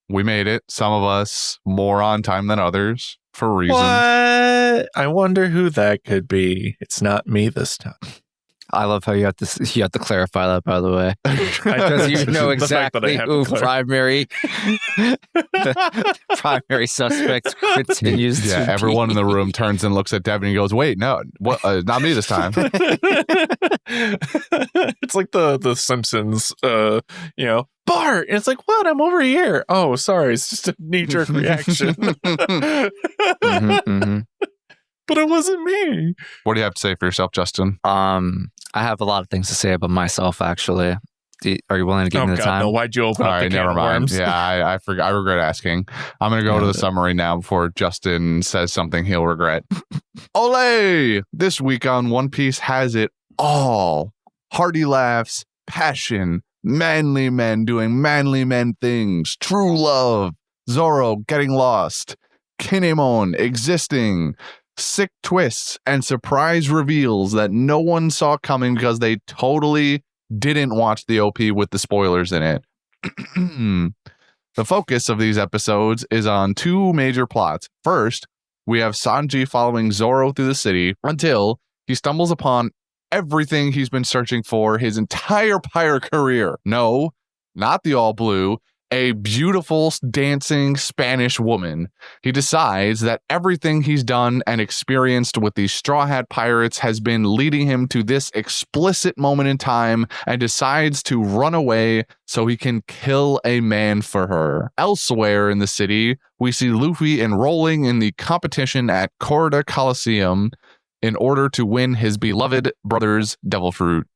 We made it. Some of us more on time than others for reasons. What? I wonder who that could be. It's not me this time. I love how you have to clarify that, by the way, because you know exactly who the primary suspect continues. Yeah, to everyone be. in the room turns and looks at Devin and goes, "Wait, no, what? Not me this time." It's like the Simpsons, Bart. And it's like, what? I'm over here. Oh, sorry, it's just a knee-jerk reaction. But it wasn't me. What do you have to say for yourself, Justin? I have a lot of things to say about myself, actually. Are you willing to give me the time? No, why'd you open up the can of worms? Yeah, I forgot. I regret asking. I'm going to go to the summary now before Justin says something he'll regret. Olé! This week on One Piece has it all. Hearty laughs, passion, manly men doing manly men things, true love, Zoro getting lost, Kinemon existing, sick twists, and surprise reveals that no one saw coming because they totally didn't watch the OP with the spoilers in it. The focus of these episodes is on two major plots. First, we have Sanji following Zoro through the city until he stumbles upon everything he's been searching for his entire pirate career. No, not the all blue. A beautiful dancing Spanish woman. He decides that everything he's done and experienced with these Straw Hat Pirates has been leading him to this explicit moment in time and decides to run away so he can kill a man for her. Elsewhere in the city, we see Luffy enrolling in the competition at Corda Coliseum in order to win his beloved brother's Devil Fruit.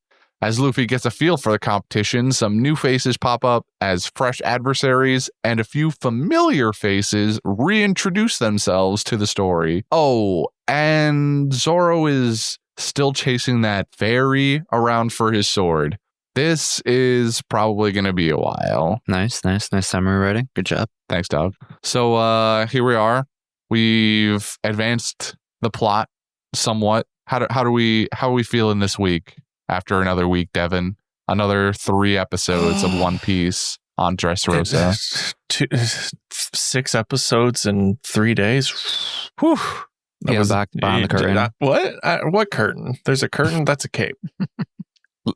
As Luffy gets a feel for the competition, some new faces pop up as fresh adversaries, and a few familiar faces reintroduce themselves to the story. Oh, and Zoro is still chasing that fairy around for his sword. This is probably going to be a while. Nice summary writing. Good job. Thanks, Doug. So here we are. We've advanced the plot somewhat. How do we feel in this week? After another week, Devin, another 3 episodes of One Piece on Dressrosa. 6 episodes in 3 days. Whew. Back behind the curtain. What curtain? There's a curtain. That's a cape.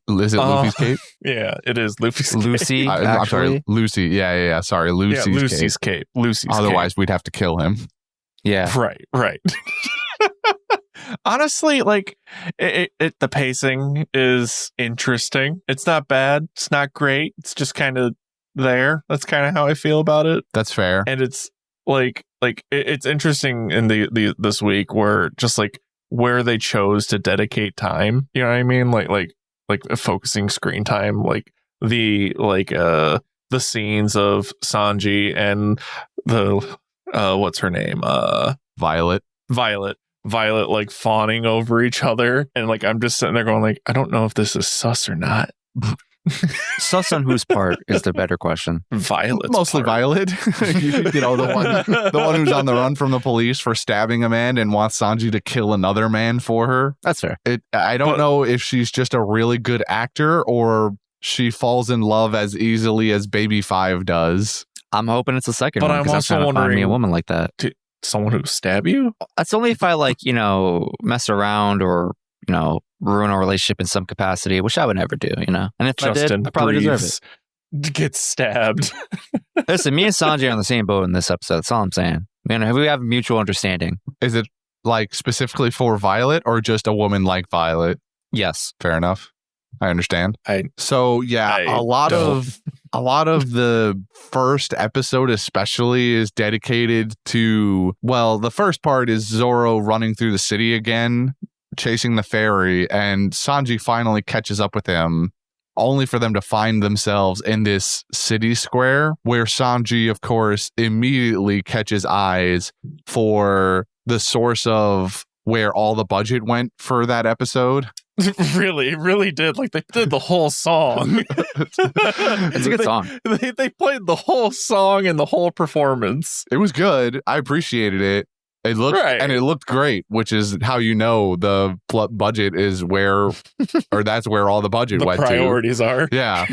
Is it Luffy's cape? Yeah, it is Luffy's cape. Lucy, I'm sorry, Lucy. Yeah. Sorry, Lucy's cape. Lucy's Otherwise, cape. we'd have to kill him. Yeah. Right. Honestly, like the pacing is interesting. It's not bad. It's not great. It's just kind of there. That's kind of how I feel about it. That's fair. And it's it's interesting in this week where just like where they chose to dedicate time. You know what I mean? Like focusing screen time. Like the scenes of Sanji and the what's her name? Violet like fawning over each other, and like I'm just sitting there going like, I don't know if this is sus or not. Sus on whose part is the better question? Violet's mostly part. Violet. the one who's on the run from the police for stabbing a man and wants Sanji to kill another man for her. That's fair. I don't know if she's just a really good actor or she falls in love as easily as Baby 5 does. I'm hoping it's the second but one. I'm also wondering, wondering find me a woman like that. Someone who stab you? That's only if I mess around or ruin a relationship in some capacity, which I would never do. And if Justin I did, I probably deserve it. Gets stabbed. Listen, me and Sanji are on the same boat in this episode. That's all I'm saying. We have a mutual understanding. Is it like specifically for Violet or just a woman like Violet? Yes. Fair enough. I understand. A lot of the first episode especially is dedicated to, well, the first part is Zoro running through the city again, chasing the ferry, and Sanji finally catches up with him, only for them to find themselves in this city square where Sanji, of course, immediately catches eyes for the source of where all the budget went for that episode. It really did. Like they did the whole song. It's a good song. They played the whole song and the whole performance. It was good. I appreciated it. It looked and it looked great, which is how the budget is where, or that's where all the budget went to. Priorities are. Yeah.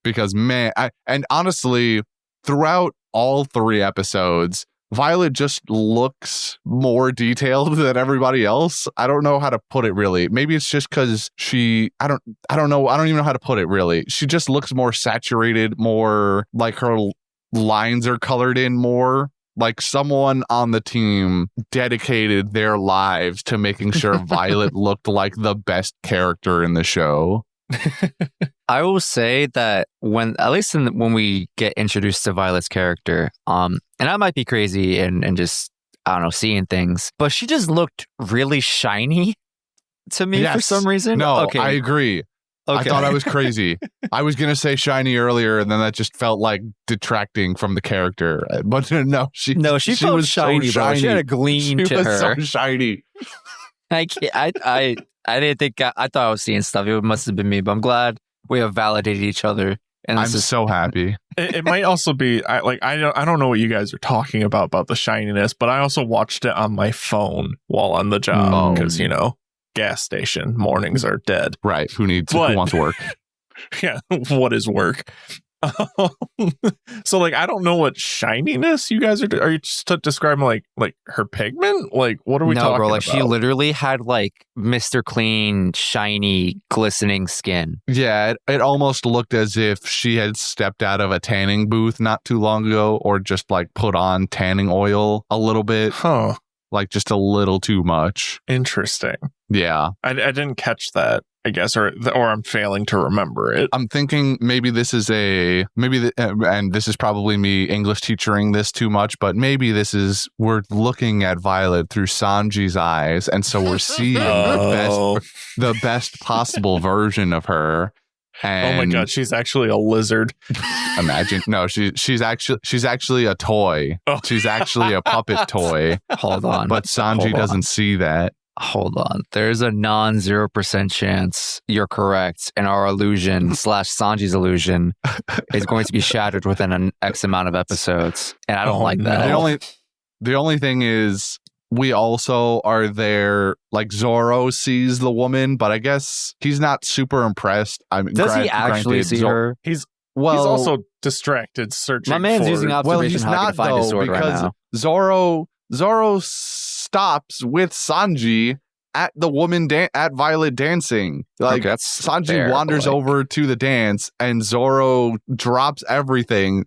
Because man, and honestly, throughout all 3 episodes, Violet just looks more detailed than everybody else. I don't know how to put it really. Maybe it's just because I don't know. I don't even know how to put it really. She just looks more saturated, more like her lines are colored in more. Like someone on the team dedicated their lives to making sure Violet looked like the best character in the show. I will say that when we get introduced to Violet's character, and I might be crazy and just, I don't know, seeing things, but she just looked really shiny to me for some reason. No, okay. I agree. Okay. I thought I was crazy. I was going to say shiny earlier, and then that just felt like detracting from the character. But no, she felt was shiny, so shiny. Bro. She had a gleam to her. She was so shiny. I didn't think, I thought I was seeing stuff. It must have been me, but I'm glad we have validated each other. And I'm so happy. It might also be, I don't know what you guys are talking about the shininess, but I also watched it on my phone while on the job because, gas station mornings are dead. Right. Who wants work? Yeah. What is work? So I don't know what shininess you guys are you just describing like her pigment? Like what are we talking bro, about? She literally had Mr. Clean, shiny, glistening skin. Yeah, it almost looked as if she had stepped out of a tanning booth not too long ago, or just put on tanning oil a little bit. Huh. Just a little too much. Interesting. Yeah. I didn't catch that, I guess, or I'm failing to remember it. I'm thinking maybe this is and this is probably me English teachering this too much, but maybe we're looking at Violet through Sanji's eyes, and so we're seeing the best possible version of her. And oh my god, she's actually a lizard. Imagine. No, she's actually a toy. Oh. She's actually a puppet toy. Hold on. But Sanji doesn't see that. Hold on. There's a 0% chance you're correct, and our illusion / Sanji's illusion is going to be shattered within an X amount of episodes. And I don't like that. The only thing is, we also are there, Zoro sees the woman, but I guess he's not super impressed. Does he actually see her? He's also distracted searching. My man's using observation. He's how not, he can find his sword because right now. Zoro stops with Sanji at the woman at Violet dancing. Sanji wanders over to the dance, and Zoro drops everything.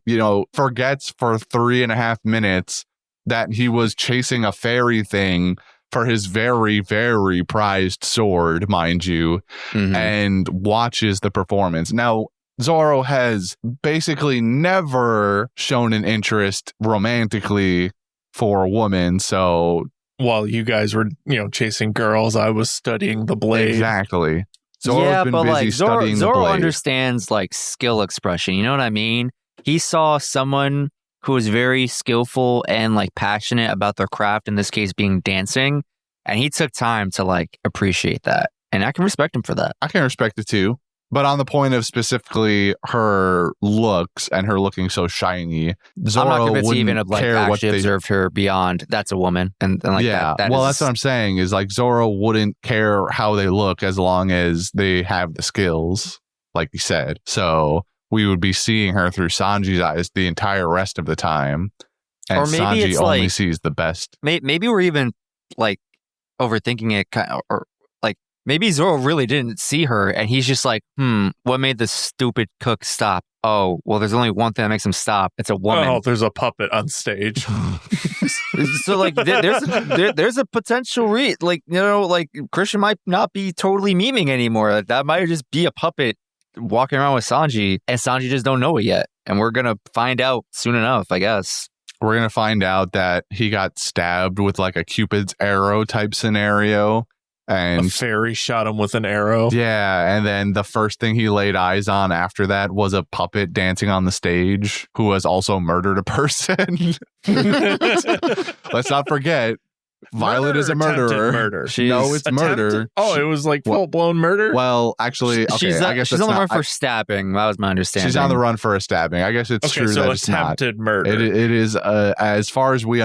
Forgets for 3.5 minutes that he was chasing a fairy thing for his very, very prized sword, mind you, and watches the performance. Now, Zoro has basically never shown an interest romantically for a woman, so while you guys were, chasing girls, I was studying the blade. Exactly. Zoro's been busy studying the blade. Zoro understands skill expression. You know what I mean? He saw someone who was very skillful and passionate about their craft, in this case being dancing, and he took time to appreciate that, and I can respect him for that. I can respect it too, but on the point of specifically her looks and her looking so shiny, Zoro I'm not convinced he even actually observed her beyond that's a woman, and yeah. that that's what I'm saying is Zoro wouldn't care how they look as long as they have the skills, like you said. So we would be seeing her through Sanji's eyes the entire rest of the time. And or maybe Sanji it's only sees the best. Maybe we're even overthinking it, or maybe Zoro really didn't see her, and he's just what made the stupid cook stop? Oh, well, there's only one thing that makes him stop. It's a woman. Oh, there's a puppet on stage. So there's a potential Christian might not be totally memeing anymore. That might just be a puppet walking around with Sanji, and Sanji just don't know it yet, and we're gonna find out soon enough, I guess. We're gonna find out that he got stabbed with a Cupid's arrow type scenario, and a fairy shot him with an arrow. Yeah, and then the first thing he laid eyes on after that was a puppet dancing on the stage who has also murdered a person. Let's not forget, Violet is a attempted murderer. Murder. No, it's murder. Attempted? Oh, it was like full-blown murder? Well, actually, okay, she's I guess she's that's on the run not, for stabbing. That was my understanding. she's on the run for a stabbing. I guess it's Okay, true so that it's not. attempted murder. It is as far as we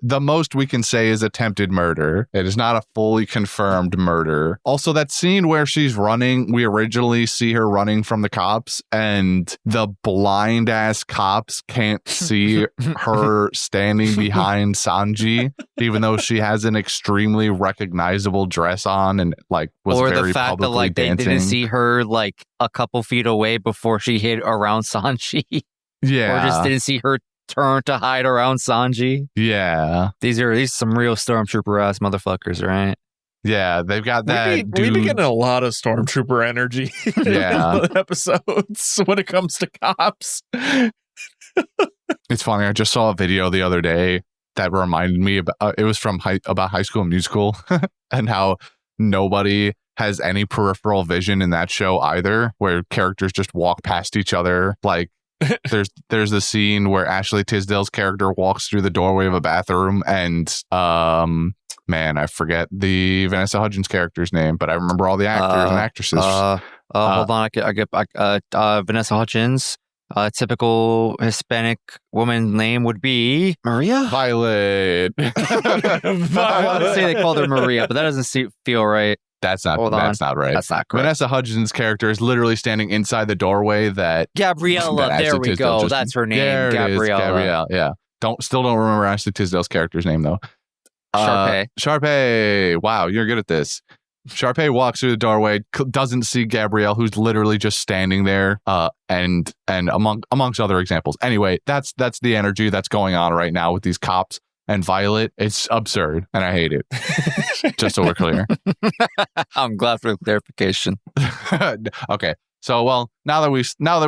the most we can say is attempted murder. It is not a fully confirmed murder. Also, that scene where she's running, we originally see her running from the cops, and the blind ass cops can't see her standing behind Sanji, even though she has an extremely recognizable dress on and like was or very the fact that publicly like they dancing. didn't see her like a couple feet away before she hid around Sanji. Yeah, Or just didn't see her turn to hide around Sanji. yeah, These are some real stormtrooper ass motherfuckers, right? yeah. They've got that. We be getting a lot of stormtrooper energy Yeah. in episodes when it comes to cops. It's funny. I just saw a video the other day that reminded me about. It was from about High School Musical and how nobody has any peripheral vision in that show either, where characters just walk past each other. Like there's a scene where Ashley Tisdale's character walks through the doorway of a bathroom, and man, I forget the Vanessa Hudgens character's name, but I remember all the actors and actresses. Hold on, I get Vanessa Hudgens. Typical Hispanic woman name would be Maria. Violet. I want to say they called her Maria, but that doesn't feel right. That's not Hold on. That's not right. That's not correct. Vanessa Hudgens' character is literally standing inside the doorway that Gabriella. that There Ashley we Tisdale go. That's her name. There it is, Gabriella. Gabrielle. Yeah. Still don't remember Ashley Tisdale's character's name though. Sharpay. Wow, you're good at this. Sharpay walks through the doorway, doesn't see Gabrielle, who's literally just standing there, and amongst other examples. Anyway, that's the energy that's going on right now with these cops and Violet. It's absurd, and I hate it. Just so we're clear. I'm glad for the clarification. Okay, so well, now that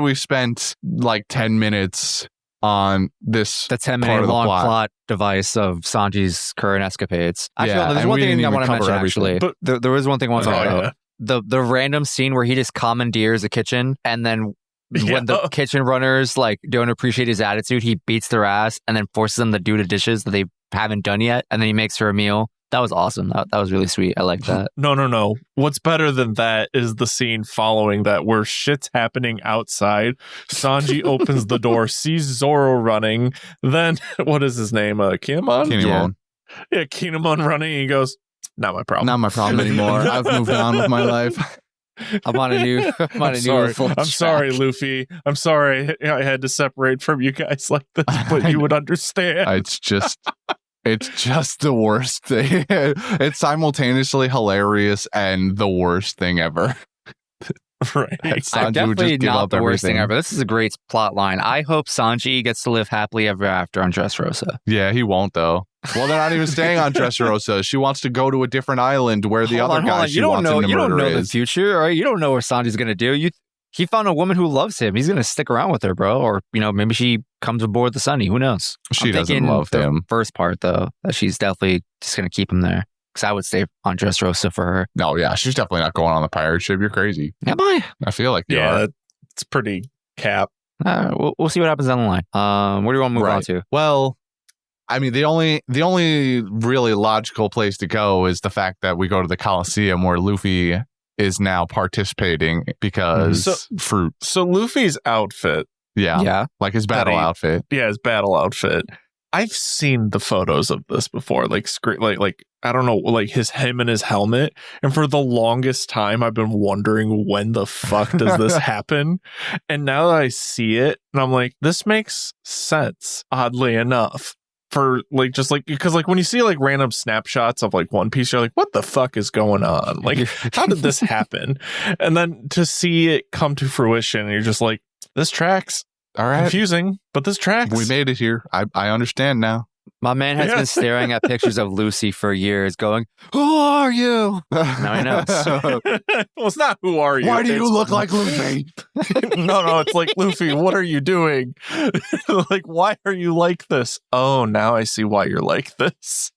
we've spent like 10 minutes on this, The 10-minute long plot device of Sanji's current escapades. Actually, Yeah, there's and one we thing didn't I even want to cover mention. Actually, everything. but there was one thing I want to talk Oh, about. The random scene where he just commandeers a kitchen, and then when the kitchen runners like don't appreciate his attitude, he beats their ass and then forces them to do the dishes that they haven't done yet, and then he makes her a meal. That was awesome. That was really sweet. I like that. No. What's better than that is the scene following that where shit's happening outside. Sanji opens the door, sees Zoro running. Then, what is his name? Kinemon? Yeah, Kinemon running. He goes, not my problem. Not my problem anymore. I've moved on with my life. I'm on a new. I'm sorry, Luffy. I'm sorry I had to separate from you guys like this, but you would understand. It's just the worst thing. It's simultaneously hilarious and the worst thing ever. Right. Sanji Definitely would just give not up the worst thing everything. ever. This is a great plot line. I hope Sanji gets to live happily ever after on Dressrosa. Yeah, he won't though. Well, they're not even staying on Dressrosa. She wants to go to a different island where the other guy she wants him to You don't murder know the is. future, right? You don't know what Sanji's gonna do. He found a woman who loves him. He's gonna stick around with her, bro. Or maybe she comes aboard the Sunny. Who knows? She doesn't love him. First part though, that she's definitely just gonna keep him there. Because I would stay on Dressrosa for her. No, yeah, she's definitely not going on the pirate ship. You're crazy. Am I? I feel like you are. It's pretty cap. We'll see what happens down the line. Where do you want to move on to? Well, I mean, the only really logical place to go is the fact that we go to the Coliseum where Luffy is now participating because fruit. So Luffy's outfit. Yeah. Like his battle outfit. Yeah, his battle outfit. I've seen the photos of this before, like I don't know, like him and his helmet. And for the longest time, I've been wondering when the fuck does this happen? And now that I see it, and I'm like, this makes sense. Oddly enough, for because when you see like random snapshots of like One Piece, you're like, what the fuck is going on? Like, how did this happen? And then to see it come to fruition, you're just like, this tracks. All right. Confusing, but this tracks. We made it here. I understand now. My man has been staring at pictures of Lucy for years, going, "Who are you?" Now he knows. Well, it's not who are you. Why do you It's- look like Luffy? No, it's like, Luffy, what are you doing? Like, why are you like this? Oh, now I see why you're like this.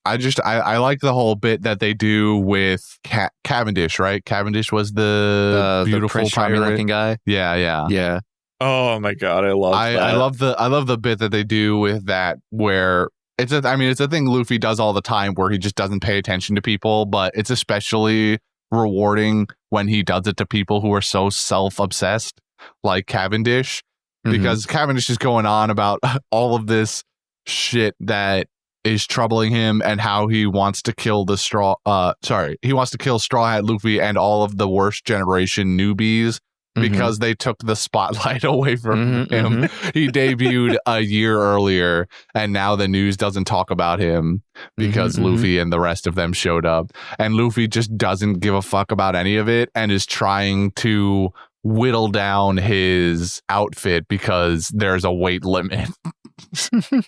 I like the whole bit that they do with Cavendish, right? Cavendish was the beautiful Prince Charming pirate looking guy. Yeah. Oh my god, I love that. I love the bit that they do with that where it's a thing Luffy does all the time where he just doesn't pay attention to people, but it's especially rewarding when he does it to people who are so self-obsessed, like Cavendish, because Cavendish is going on about all of this shit that is troubling him and how he wants to kill he wants to kill Straw Hat Luffy and all of the worst generation newbies because they took the spotlight away from him. He debuted a year earlier, and now the news doesn't talk about him because Luffy and the rest of them showed up. And Luffy just doesn't give a fuck about any of it and is trying to whittle down his outfit because there's a weight limit.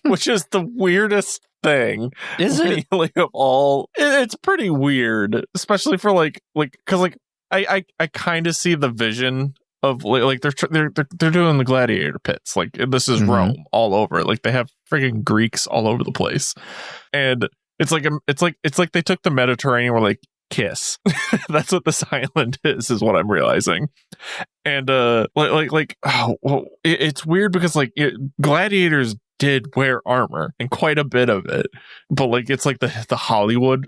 Which is the weirdest thing. Is it? Like, of all, it's pretty weird, especially for because I kind of see the vision of like they're doing the gladiator pits. Like, this is Rome all over. Like, they have freaking Greeks all over the place, and it's like they took the Mediterranean, were like, kiss. That's what this island is what I'm realizing. And it's weird because gladiators did wear armor, and quite a bit of it, but like it's like the Hollywood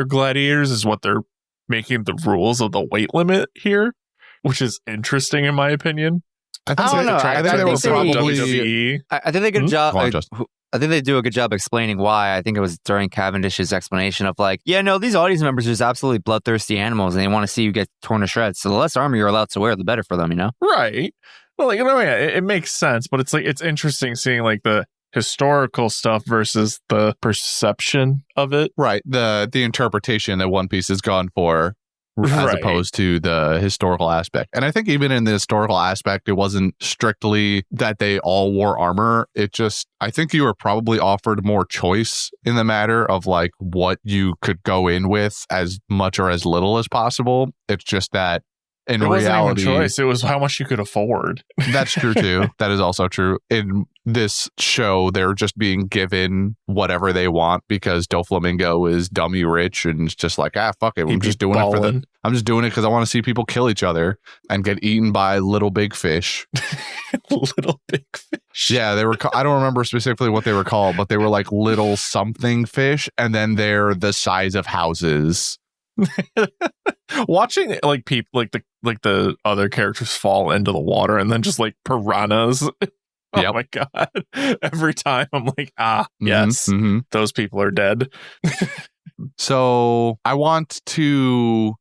gladiators is what they're making the rules of the weight limit here, which is interesting in my opinion. I don't know. I think they were probably WWE. I think they good job. Go on, Justin. I think they do a good job explaining why. I think it was during Cavendish's explanation of like, yeah, no, these audience members are just absolutely bloodthirsty animals, and they want to see you get torn to shreds. So the less armor you're allowed to wear, the better for them, you know? Right. Well, it makes sense, but it's interesting seeing like the historical stuff versus the perception of it. Right. The interpretation that One Piece has gone for as opposed to the historical aspect. And I think even in the historical aspect, it wasn't strictly that they all wore armor. It just, I think you were probably offered more choice in the matter of like what you could go in with as much or as little as possible. It's just that in reality, wasn't even choice. It was how much you could afford. That's true too. That is also true. In this show, they're just being given whatever they want because Doflamingo is dummy rich and it's just like, fuck it. I'm just doing it because I want to see people kill each other and get eaten by little big fish. Little big fish. Yeah, they were. I don't remember specifically what they were called, but they were like little something fish, and then they're the size of houses. Watching like people like the other characters fall into the water and then just like piranhas. Oh my god! Every time I'm like, yes, those people are dead. So I want to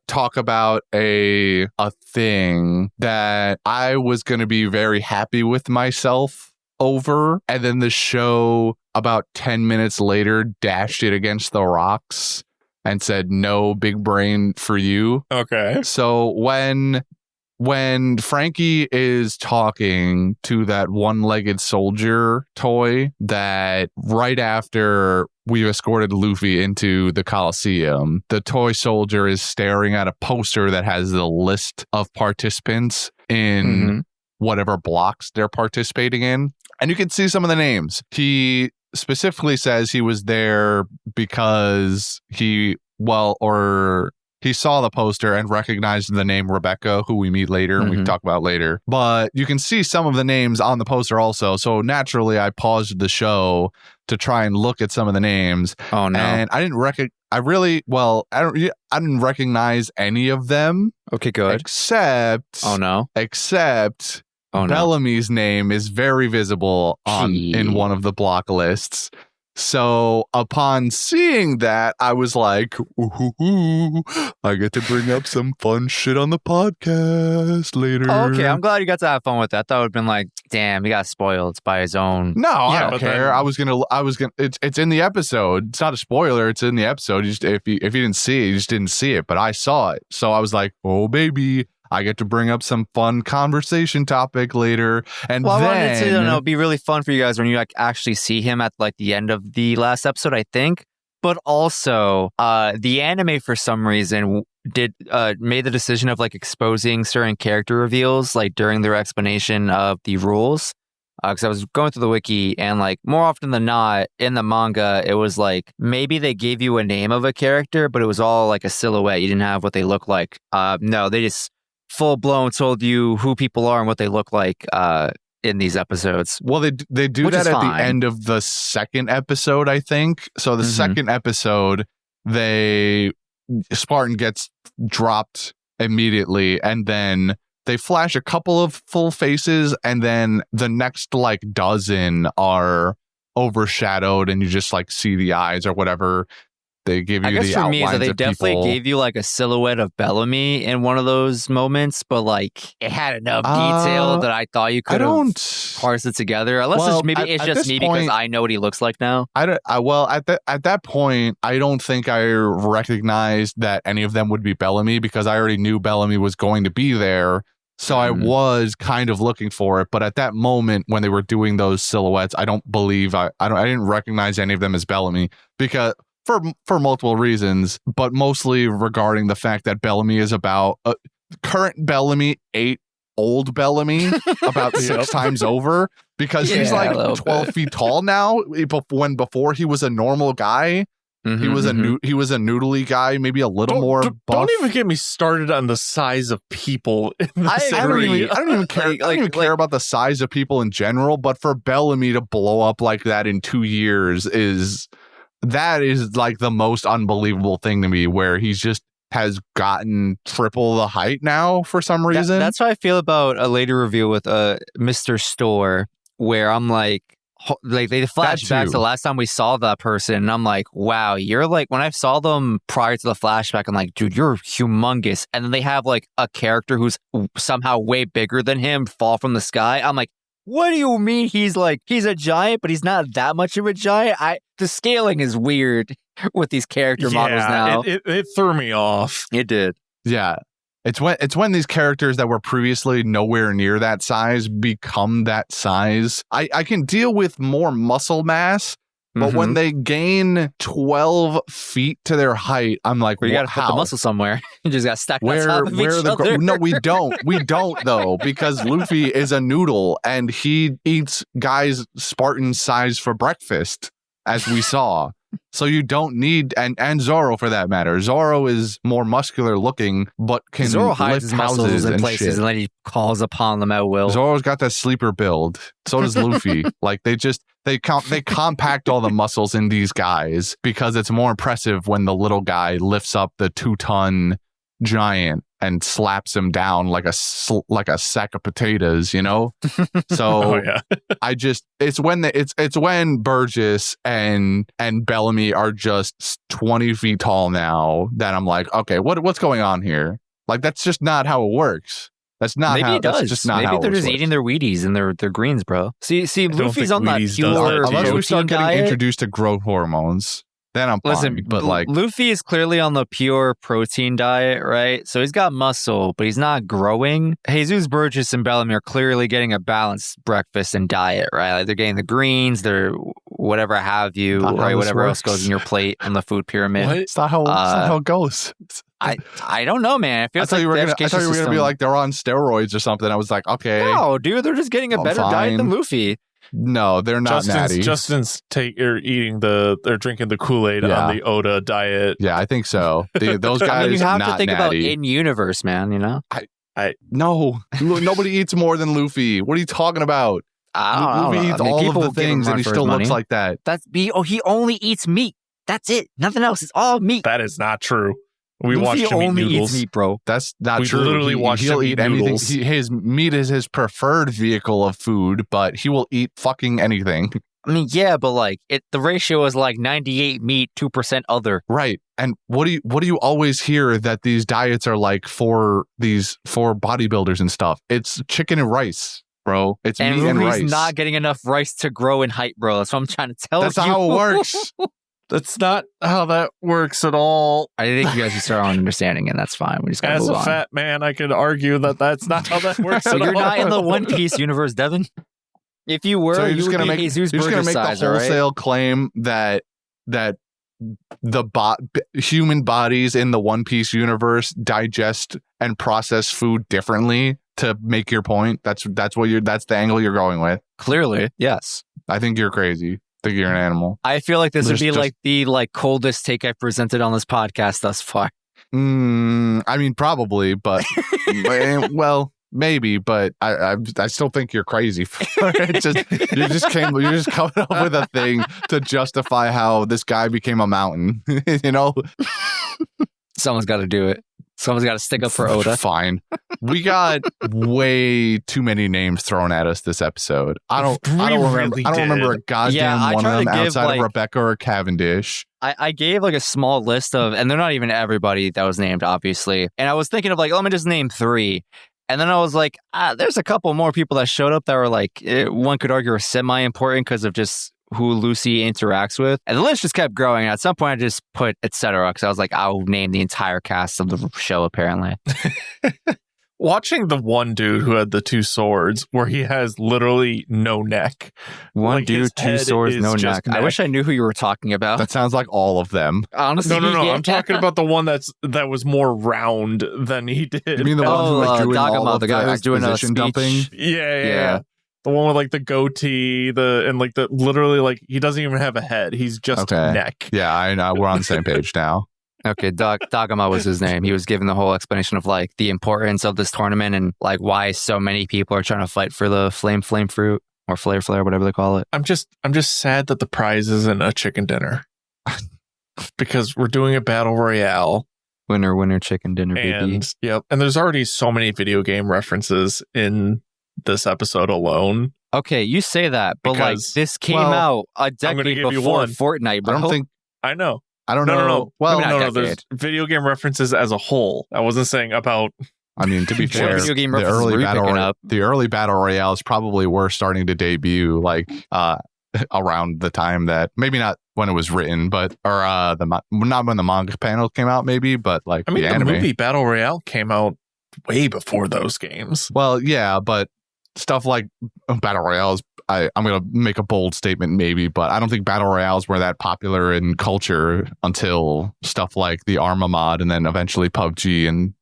talk about a thing that I was going to be very happy with myself over, and then the show about 10 minutes later dashed it against the rocks and said, no big brain for you. Okay. So when Frankie is talking to that one-legged soldier toy that right after we've escorted Luffy into the Coliseum, the toy soldier is staring at a poster that has the list of participants in whatever blocks they're participating in. And you can see some of the names. He specifically says he was there because he saw the poster and recognized the name Rebecca, who we meet later and we can talk about later. But you can see some of the names on the poster also. So naturally, I paused the show to try and look at some of the names. Oh no! And I didn't I didn't recognize any of them. Okay, good. Except Bellamy's name is very visible in one of the block lists. So upon seeing that, I was like, ooh, I get to bring up some fun shit on the podcast later. Oh, okay, I'm glad you got to have fun with that. That would have been like, damn, he got spoiled by his own. No, I don't care. I was gonna. It's in the episode. It's not a spoiler. It's in the episode. If you didn't see it, you just didn't see it. But I saw it, so I was like, oh baby. I get to bring up some fun conversation topic later. And I then wanted to it'd be really fun for you guys when you like actually see him at like the end of the last episode, I think. But also, the anime for some reason made the decision of like exposing certain character reveals like during their explanation of the rules. Because I was going through the wiki and like more often than not in the manga, it was like maybe they gave you a name of a character, but it was all like a silhouette. You didn't have what they look like. No, they just full blown told you who people are and what they look like in these episodes. Well, they do that at the end of the second episode, I think. So the second episode, Spartan gets dropped immediately, and then they flash a couple of full faces, and then the next like dozen are overshadowed, and you just like see the eyes or whatever. They give you the outlines of people. I guess for me, is that they definitely gave you like a silhouette of Bellamy in one of those moments, but like it had enough detail that I thought you could have parsed it together. Unless it's just me because I know what he looks like now. At that point, I don't think I recognized that any of them would be Bellamy because I already knew Bellamy was going to be there. So I was kind of looking for it, but at that moment when they were doing those silhouettes, I don't believe I didn't recognize any of them as Bellamy because. For multiple reasons, but mostly regarding the fact that Bellamy is about current Bellamy ate old Bellamy about 6 times over because he's like 12 feet tall now. When before he was a normal guy, he was a noodly guy, maybe a little more buff. Don't even get me started on the size of people. I don't even care. I don't even care about the size of people in general, but for Bellamy to blow up like that in 2 years is like the most unbelievable thing to me, where he's just has gotten triple the height now for some reason. That's how I feel about a later review with Mr. Store, where I'm like they flash back to the last time we saw that person, and I'm like, wow, you're like, when I saw them prior to the flashback, I'm like, dude, you're humongous. And then they have like a character who's somehow way bigger than him fall from the sky. I'm like, what do you mean he's a giant, but he's not that much of a giant? The scaling is weird with these character models now. It threw me off. It did. Yeah. It's when these characters that were previously nowhere near that size become that size. I can deal with more muscle mass, but when they gain 12 feet to their height, I'm like, you got to put the muscle somewhere. You just got to stack on top of each other. No, we don't. We don't, though, because Luffy is a noodle, and he eats guys Spartan size for breakfast, as we saw. So you don't need, and Zoro for that matter. Zoro is more muscular looking, but can Zoro hides lift his muscles houses in and places, shit. and then he calls upon them at will. Zoro's got that sleeper build. So does Luffy. Like they compact all the muscles in these guys because it's more impressive when the little guy lifts up the 2-ton giant and slaps him down like a sack of potatoes, you know? So it's when Burgess and Bellamy are just 20 feet tall now that I'm like, okay, what's going on here? Like that's just not how it works. That's not how it does. That's just not Maybe how they're just works. eating their Wheaties and their greens, bro. See, Luffy's on that pure unless we start getting diet. introduced to growth hormones. Then I'm fine, but like Luffy is clearly on the pure protein diet, right? So he's got muscle, but he's not growing. Jesus, Burgess, and Bellamy are clearly getting a balanced breakfast and diet, right? Like they're getting the greens, they're whatever have you, right? Whatever else goes in your plate on the food pyramid. What? It's not how it goes. I don't know, man. I thought you were gonna be like they're on steroids or something. I was like, okay, no, dude, they're just getting a better diet than Luffy. No, they're not natty. Justin's drinking the Kool-Aid on the Oda diet. Yeah, I think so. Those guys. I mean, you have not to think natty. about in universe, man. You know, no, nobody eats more than Luffy. What are you talking about? Luffy eats all of the things, and he still looks like that. He only eats meat. That's it. Nothing else. It's all meat. That is not true. We watched him eat noodles. Eats meat, bro. That's not true. We literally watched him eat anything. noodles. His meat is his preferred vehicle of food, but he will eat fucking anything. I mean, yeah, but like the ratio is like 98 meat, 2% other. Right. And what do you always hear that these diets are like for bodybuilders and stuff? It's chicken and rice, bro. It's meat and rice. And not getting enough rice to grow in height, bro. That's what I'm trying to tell you. That's not how it works. That's not how that works at all. I think you guys should start on understanding, and that's fine. We just gotta move on. As a fat man, I could argue that that's not how that works. So you're not in the One Piece universe, Devin. If you were, so you would be Jesus Burgess size, you're just gonna make the wholesale claim that the human bodies in the One Piece universe digest and process food differently to make your point. That's the angle you're going with. Clearly, yes. I think you're crazy. I think you're an animal. I feel like this would be like the coldest take I've presented on this podcast thus far. I mean, probably, but well, maybe, but I still think you're crazy for it. You're just coming up with a thing to justify how this guy became a mountain. You know, Someone's got to do it. Someone's got to stick up for Oda. Fine. We got way too many names thrown at us this episode. I don't remember a goddamn one of them outside of Rebecca or Cavendish. I gave like a small list of, and they're not even everybody that was named, obviously. And I was thinking of like, let me just name 3. And then I was like, there's a couple more people that showed up that were like, one could argue are semi-important because of just who Lucy interacts with. And the list just kept growing. At some point, I just put etc. because I was like, I'll name the entire cast of the show, apparently. Watching the one dude who had the 2 swords, where he has literally no neck. One like dude, 2 swords, no neck. I wish I knew who you were talking about. That sounds like all of them. Honestly, no. I'm talking about the one that was more round than he did. You mean the one who was doing all of the guy who's doing a speech dumping? Yeah. The one with like the goatee, literally like he doesn't even have a head. He's just neck. Yeah, I know. We're on the same page now. Okay, Dagama was his name. He was given the whole explanation of like the importance of this tournament and like why so many people are trying to fight for the flame fruit or flare, whatever they call it. I'm just sad that the prize isn't a chicken dinner because we're doing a battle royale. Winner, chicken dinner, baby. Yep. And there's already so many video game references in this episode alone. Okay, you say that, but like this came out a decade before Fortnite, bro. I know. I don't know. No. Well, no. There's video game references as a whole. I wasn't saying about. I mean, to be fair, the early battle royales probably were starting to debut like around the time that maybe not when it was written, but not when the manga panel came out, maybe, but like the anime. The movie Battle Royale came out way before those games. Well, yeah, but stuff like battle royales. I'm going to make a bold statement maybe, but I don't think battle royales were that popular in culture until stuff like the Arma mod and then eventually PUBG and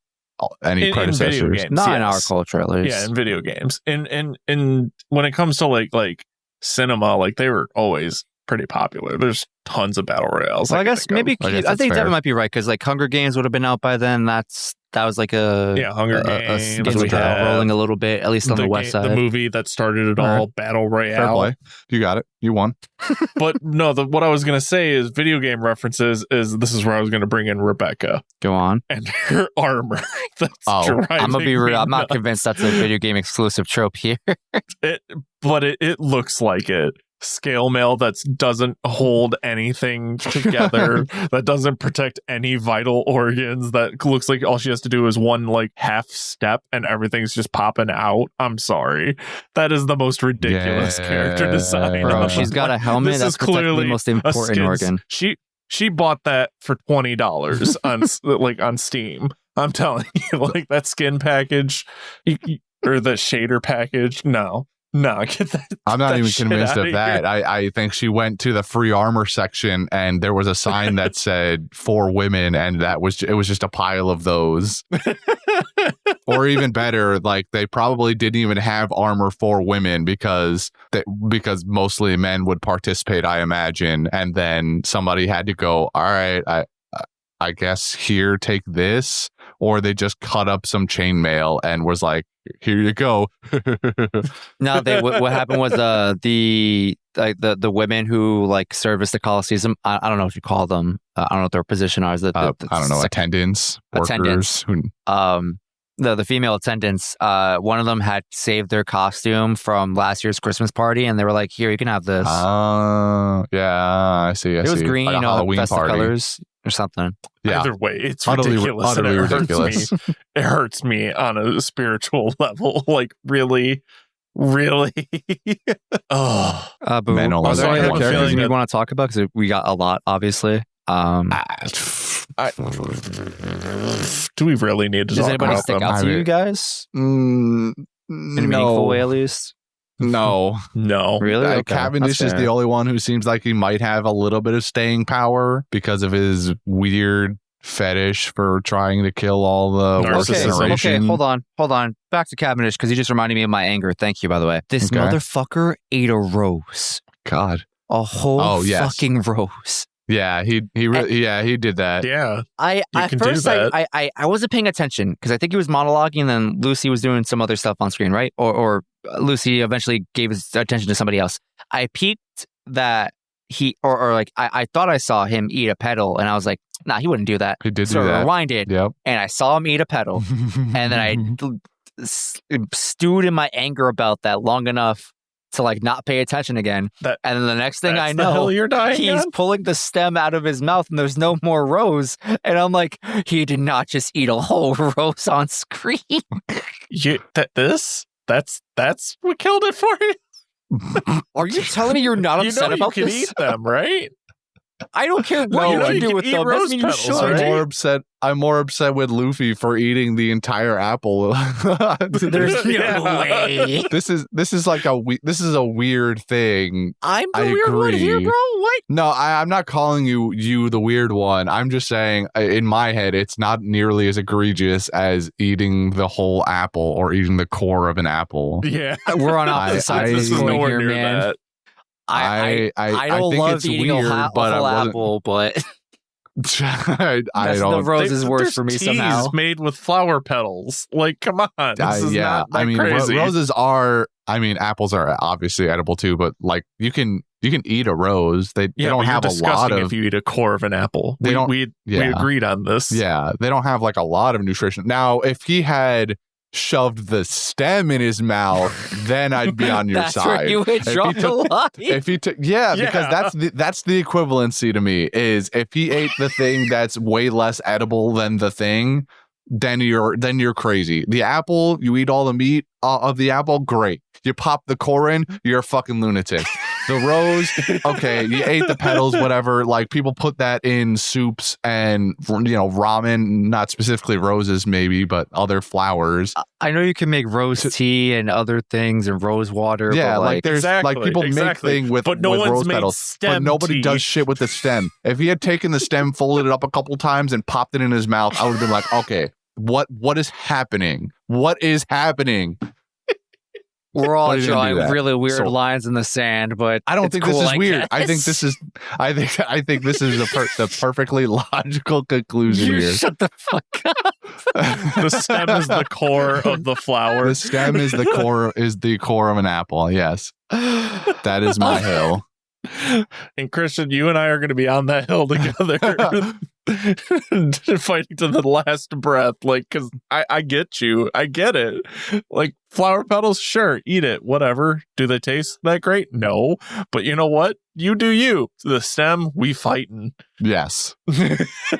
any predecessors. In not in our culture, at least. Yeah, in video games. And when it comes to like cinema, like they were always pretty popular. There's tons of battle royales. Well, I guess maybe I think Devin might be right because like Hunger Games would have been out by then. That was like Hunger Games rolling a little bit, at least on the west side. The movie that started it all, Battle Royale. Fair play. You got it. You won. But no, what I was going to say is video game references this is where I was going to bring in Rebecca. Go on. And her armor. I'm going to be real. I'm not convinced that's a video game exclusive trope here. But it looks like it. Scale mail that doesn't hold anything together, that doesn't protect any vital organs, that looks like all she has to do is one like half step and everything's just popping out. I'm sorry. That is the most ridiculous character design. Bro, she's got a helmet that's clearly the most important organ. She bought that for $20 on Steam. I'm telling you, like that skin package or the shader package. No, get that. I'm not even convinced of that. I think she went to the free armor section and there was a sign that said for women, and it was just a pile of those. Or even better, like they probably didn't even have armor for women because mostly men would participate, I imagine, and then somebody had to go, all right, I guess here, take this, or they just cut up some chainmail and was like, here you go. No, what happened was the women who like service the Coliseum. I don't know what you call them. I don't know what their position is. I don't know, attendants, workers. The female attendants. One of them had saved their costume from last year's Christmas party, and they were like, "Here, you can have this." Yeah, I see. It was green, like Halloween festive party. Colors or something. Yeah. Either way, it's ridiculous. Utterly ridiculous. It hurts me on a spiritual level. Like, really? Oh. But are there any other characters you want to talk about? Because we got a lot, obviously. Do we really need to talk about them? Does anybody stick out to you guys? In a meaningful way, at least? No. Really? Okay. Cavendish is the only one who seems like he might have a little bit of staying power because of his weird fetish for trying to kill all the workers. Okay, hold on. Back to Cavendish because he just reminded me of my anger. Thank you, by the way. This motherfucker ate a rose. God. A whole fucking rose. Yeah, he did that. Yeah. I You at can do first that. I wasn't paying attention because I think he was monologuing and then Lucy was doing some other stuff on screen, right? Or Lucy eventually gave his attention to somebody else. I peeped that he or like I thought I saw him eat a petal and I was like, nah, he wouldn't do that. He did so do that. Rewinded, Yep. and I saw him eat a petal, and then I stewed in my anger about that long enough to like not pay attention again. And then the next thing I That's the know, hill you're dying he's on? pulling the stem out of his mouth and there's no more rose. And I'm like, he did not just eat a whole rose on screen. That's what killed it for you? Are you telling me you're not upset about you can this? eat them, right? I don't care what you know you you do can with eat them. rose Doesn't mean you petals, should. right? I'm more upset with Luffy for eating the entire apple. There's no way. This is like this is a weird thing. I'm the I weird one agree. here, bro. What? No, I'm not calling you the weird one. I'm just saying, in my head, it's not nearly as egregious as eating the whole apple or eating the core of an apple. Yeah, we're on opposite sides of this this is coin nowhere here, near man. that. I don't think love it's eating weird, a but whole I wasn't. apple, but I the don't. rose is worse There's for me teas somehow. made with flower petals. Like, come on, this is not that I mean, crazy. roses are. I mean, apples are obviously edible too, but like you can eat a rose. They don't but have you're a lot disgusting of. if you eat a core of an apple. They don't- We yeah. agreed on this. Yeah, they don't have like a lot of nutrition. Now, if he had shoved the stem in his mouth, then I'd be on your That's side. where you would draw the line. If he took, because that's the equivalency to me. Is if he ate the thing that's way less edible than the thing, then you're crazy. The apple, you eat all the meat of the apple, great. You pop the core in, you're a fucking lunatic. The rose, okay, you ate the petals, whatever. Like people put that in soups and ramen, not specifically roses, maybe, but other flowers. I know you can make rose tea and other things and rose water. Yeah, but like there's like people make thing with but no with one's rose made petals, but stem nobody tea. does shit with the stem. If he had taken the stem, folded it up a couple times, and popped it in his mouth, I would have been like, okay, what is happening? What is happening? We're all But he didn't do drawing that. really weird So- lines in the sand, but I don't it's think cool, this is weird. guess. I think this is the perfectly logical conclusion You here. shut the fuck up. The stem is the core of the flower. The stem is the core of an apple. Yes, that is my hill. And Christian, you and I are going to be on that hill together, fighting to the last breath. Like, because I get you, I get it. Like flower petals, sure, eat it, whatever. Do they taste that great? No, but you know what? You do you. The stem, we fighting. Yes,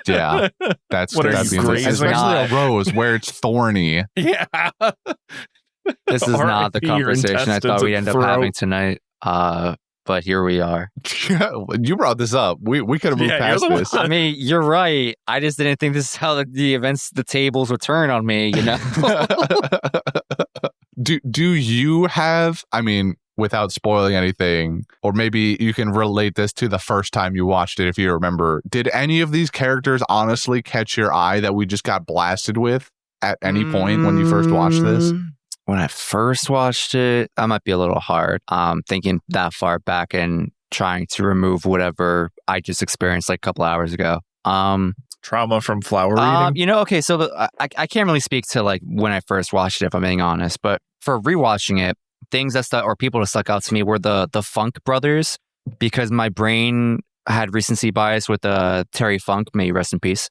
yeah, that's What are that you, means grazing? especially a rose where it's thorny. Yeah. This is not the R.I.P. your conversation I thought intestines we'd and end up throat. having tonight. But here we are. You brought this up. We could have moved Yeah, past you're the this. one. I mean, you're right. I just didn't think this is how the tables would turn on me, you know? Do you have, I mean, without spoiling anything, or maybe you can relate this to the first time you watched it if you remember, did any of these characters honestly catch your eye that we just got blasted with at any point when you first watched this? When I first watched it, that might be a little hard. Thinking that far back and trying to remove whatever I just experienced like a couple hours ago. Trauma from flower eating. Okay, so I can't really speak to like when I first watched it, if I'm being honest, but for rewatching it, things that stuck or people that stuck out to me were the Funk brothers, because my brain had recency bias with Terry Funk, may he rest in peace.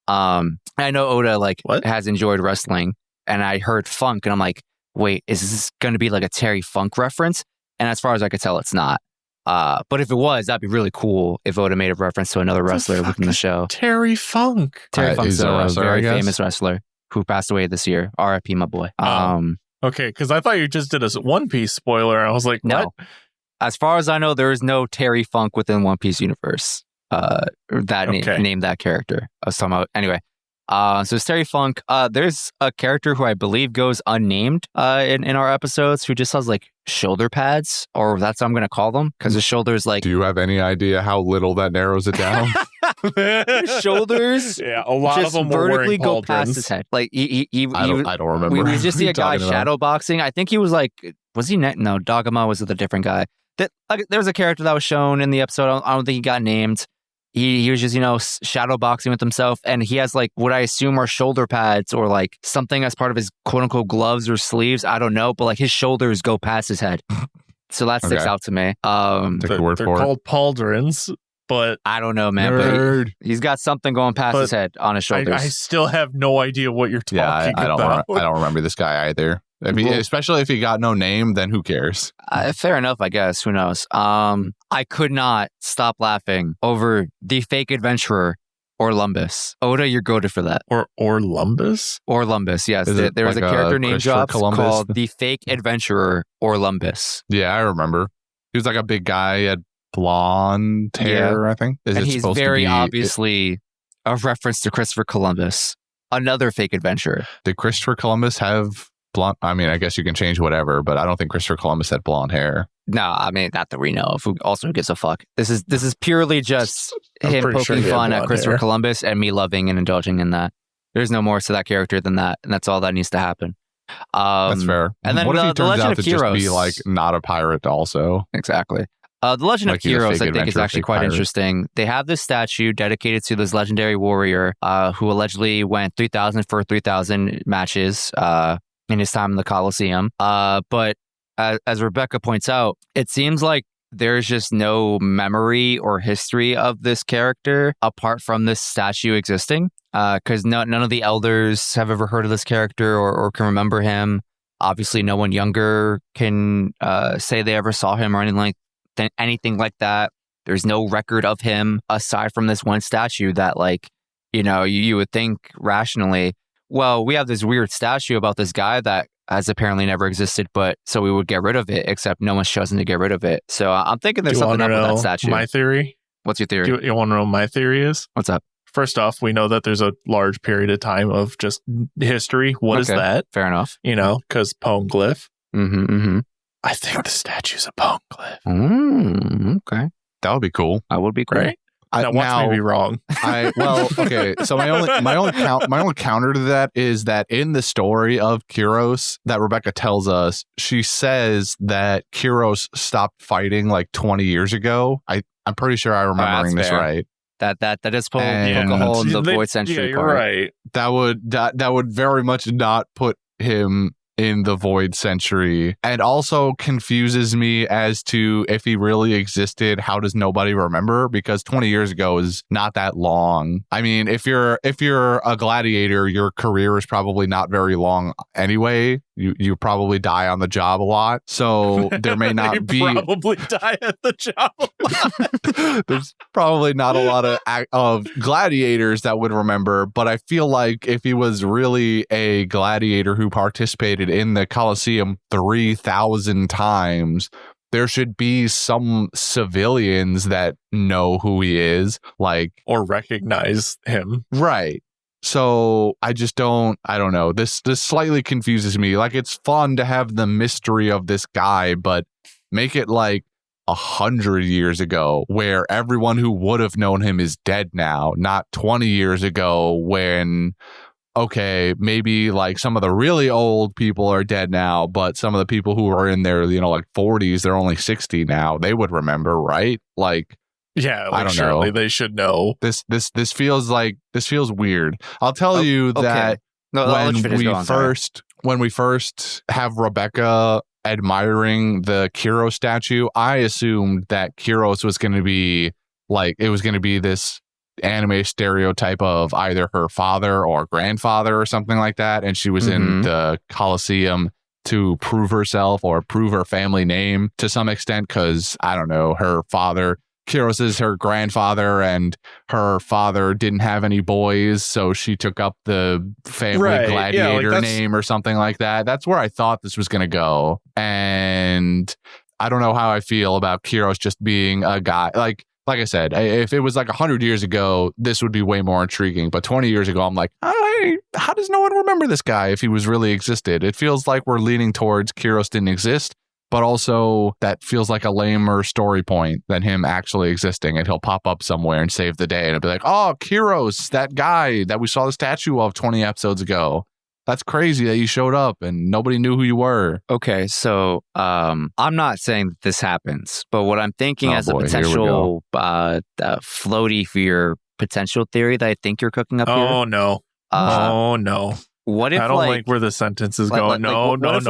I know Oda has enjoyed wrestling, and I heard Funk, and I'm like, wait, is this going to be like a Terry Funk reference? And as far as I could tell, it's not. But if it was, that'd be really cool if Oda made a reference to another wrestler within the show. Terry Funk. Terry Funk's he's a a wrestler, I very guess. famous wrestler who passed away this year. R.I.P. my boy. Okay, because I thought you just did a One Piece spoiler. I was like, no. what? As far as I know, there is no Terry Funk within One Piece universe. Named that character. I was talking about anyway. So it's Terry Funk. There's a character who I believe goes unnamed in our episodes who just has like shoulder pads, or that's what I'm going to call them, because his shoulders like... Do you have any idea how little that narrows it down? His shoulders Yeah, a lot of just them were vertically wearing go past pauldrons. his head. Like I don't remember. We just see a What are guy you talking about? shadow boxing. I think he was like, was he no, Dagama was with a different guy. There was a character that was shown in the episode. I don't think he got named. He was just, shadow boxing with himself. And he has like what I assume are shoulder pads or like something as part of his quote unquote gloves or sleeves. I don't know. But like his shoulders go past his head. So that sticks out to me. Take the word they're for called pauldrons, but I don't know, man. Nerd. But he's got something going past his head on his shoulders. I still have no idea what you're talking I about. I don't remember this guy either. Especially if he got no name, then who cares? Fair enough, I guess. Who knows? I could not stop laughing over the fake adventurer Orlumbus. Oda, you're goated for that. Orlumbus? Orlumbus, yes. There was a character name dropped called the fake adventurer Orlumbus. Yeah, I remember. He was like a big guy. He had blonde hair, I think. And he's very obviously a reference to Christopher Columbus, another fake adventurer. Did Christopher Columbus have blonde? I mean, I guess you can change whatever, but I don't think Christopher Columbus had blonde hair. No, I mean, not that we know of. Who also gives a fuck? This is purely just him poking fun at Christopher Columbus and me loving and indulging in that. There's no more to that character than that, and that's all that needs to happen. That's fair. And then what if he turns out to just be like not a pirate also? Exactly. The Legend of Heroes, I think, is actually quite interesting. They have this statue dedicated to this legendary warrior who allegedly went 3,000 for 3,000 matches in his time in the Colosseum. But as Rebecca points out, it seems like there's just no memory or history of this character apart from this statue existing. Because none of the elders have ever heard of this character or can remember him. Obviously, no one younger can say they ever saw him or anything like that. There's no record of him aside from this one statue that, like, you would think rationally, well, we have this weird statue about this guy that has apparently never existed, but so we would get rid of it, except no one's chosen to get rid of it. So I'm thinking there's something up with that statue. My theory? What's your theory? You want to know what my theory is? What's up? First off, we know that there's a large period of time of just history. What is that? Fair enough. Because poem glyph. Mm-hmm. I think the statue's a poem glyph. Okay. That would be cool. That would be cool. Right? Now, watch me be wrong. Okay. So my only counter to that is that in the story of Kyros that Rebecca tells us, she says that Kyros stopped fighting like 20 years ago. I'm pretty sure I'm remembering this right. That is poke a hole in the Void Century. Yeah, you're right. That would very much not put him in the Void Century, and also confuses me as to if he really existed. How does nobody remember? Because 20 years ago is not that long. I mean, if you're a gladiator, your career is probably not very long anyway. You probably die on the job a lot, so there may not probably die at the job a lot. There's probably not a lot of gladiators that would remember, but I feel like if he was really a gladiator who participated in the Colosseum 3,000 times, there should be some civilians that know who he is, or recognize him. Right. So I don't know. This slightly confuses me. Like, it's fun to have the mystery of this guy, but make it like 100 years ago where everyone who would have known him is dead now, not 20 years ago when, okay, maybe like some of the really old people are dead now, but some of the people who are in their, like 40s, they're only 60 now. They would remember, right? Like, yeah, I don't surely know. They should know. This feels weird. I'll tell you that when we first have Rebecca admiring the Kyros statue, I assumed that Kyros was going to be this anime stereotype of either her father or grandfather or something like that, and she was in the Colosseum to prove herself or prove her family name to some extent, because I don't know, her father, Kyros, is her grandfather, and her father didn't have any boys, so she took up the family gladiator name or something like that. That's where I thought this was going to go. And I don't know how I feel about Kyros just being a guy. Like I said, if it was like 100 years ago, this would be way more intriguing. But 20 years ago, I'm like, how does no one remember this guy if he was really existed? It feels like we're leaning towards Kyros didn't exist. But also that feels like a lamer story point than him actually existing, and he'll pop up somewhere and save the day, and it'll be like, oh, Kyros, that guy that we saw the statue of 20 episodes ago. That's crazy that you showed up and nobody knew who you were. Okay, so I'm not saying that this happens, but what I'm thinking as a potential floaty for your potential theory that I think you're cooking up here. Oh no. Oh no. What if I don't like where the sentence is going. No. Let's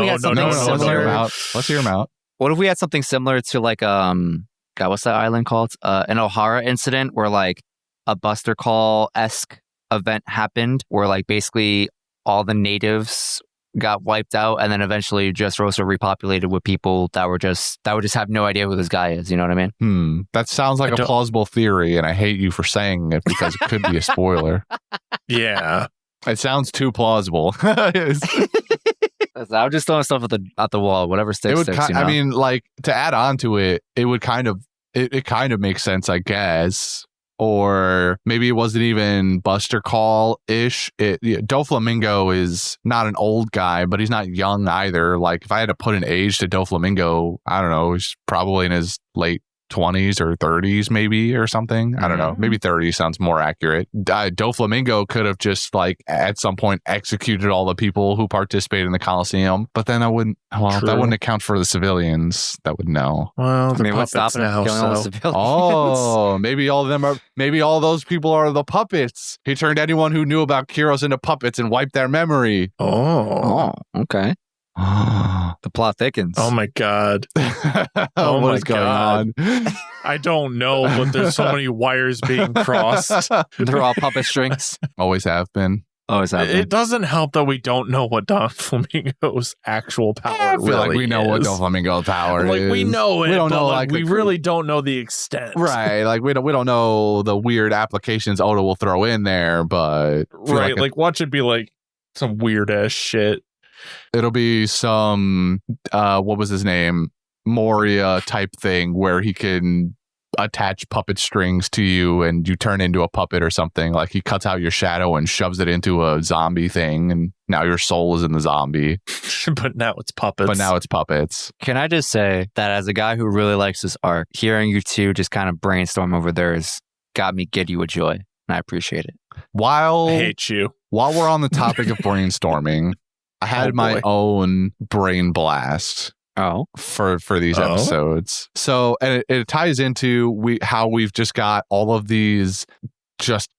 hear him out. What if we had something similar to like God, what's that island called? An O'Hara incident where like a Buster Call-esque event happened where like basically all the natives got wiped out and then eventually Dressrosa repopulated with people that would just have no idea who this guy is, you know what I mean? That sounds like a plausible theory, and I hate you for saying it because it could be a spoiler. Yeah. It sounds too plausible. I'm just throwing stuff at the wall. Whatever sticks. I mean, like, to add on to it, it would kind of makes sense, I guess. Or maybe it wasn't even Buster Call-ish. Doflamingo is not an old guy, but he's not young either. Like, if I had to put an age to Doflamingo, I don't know, he's probably in his late 20s or 30s maybe or something. I don't know. Maybe 30 sounds more accurate. Doflamingo could have just like at some point executed all the people who participated in the Coliseum, but then that wouldn't account for the civilians that would know. Well, I mean, what's stopping now? Oh, maybe all those people are the puppets. He turned anyone who knew about Kyros into puppets and wiped their memory. Oh, okay. The plot thickens. Oh my god. What is going on? I don't know, but there's so many wires being crossed. They're all puppet strings. Always have been. It doesn't help that we don't know what Doflamingo's actual power I feel like we know what Doflamingo's power is. Like we know it. We don't know. Like we really don't know the extent. Right. Like we don't know the weird applications Oda will throw in there, but right. Like watch it be like some weird ass shit. It'll be some, what was his name? Moria type thing where he can attach puppet strings to you and you turn into a puppet or something. Like he cuts out your shadow and shoves it into a zombie thing and now your soul is in the zombie. But now it's puppets. Can I just say that as a guy who really likes this arc, hearing you two just kind of brainstorm over theirs got me giddy with joy. And I appreciate it. I hate you. While we're on the topic of brainstorming, I had my own brain blast for these episodes. So, and it ties into how we've just got all of these just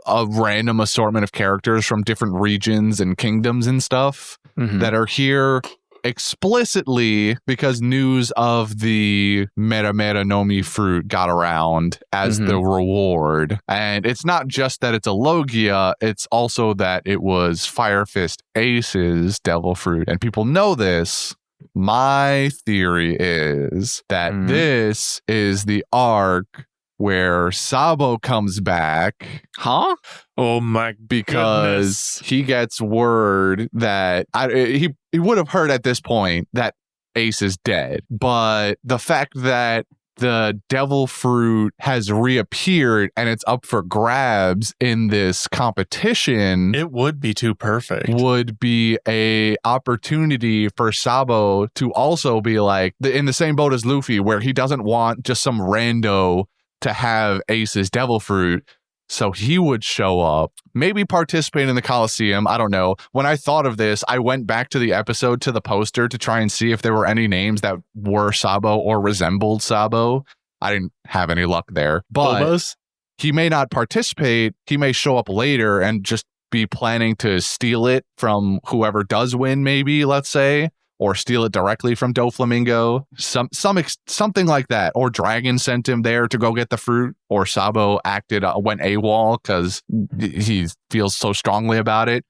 a random assortment of characters from different regions and kingdoms and stuff that are here explicitly because news of the Mera Mera no Mi fruit got around as the reward. And it's not just that it's a Logia, it's also that it was Fire Fist Ace's devil fruit. And people know this. My theory is that this is the arc where Sabo comes back. Huh? Oh my because he gets word that he would have heard at this point that Ace is dead. But the fact that the devil fruit has reappeared and it's up for grabs in this competition, it would be too perfect. Would be a opportunity for Sabo to also be like in the same boat as Luffy, where he doesn't want just some rando to have Ace's devil fruit. So he would show up, maybe participate in the Coliseum. I don't know. When I thought of this, I went back to the episode, to the poster, to try and see if there were any names that were Sabo or resembled Sabo. I didn't have any luck there. But he may not participate. He may show up later and just be planning to steal it from whoever does win, maybe, let's say. Or steal it directly from Doflamingo, something like that. Or Dragon sent him there to go get the fruit, or Sabo went AWOL because he feels so strongly about it.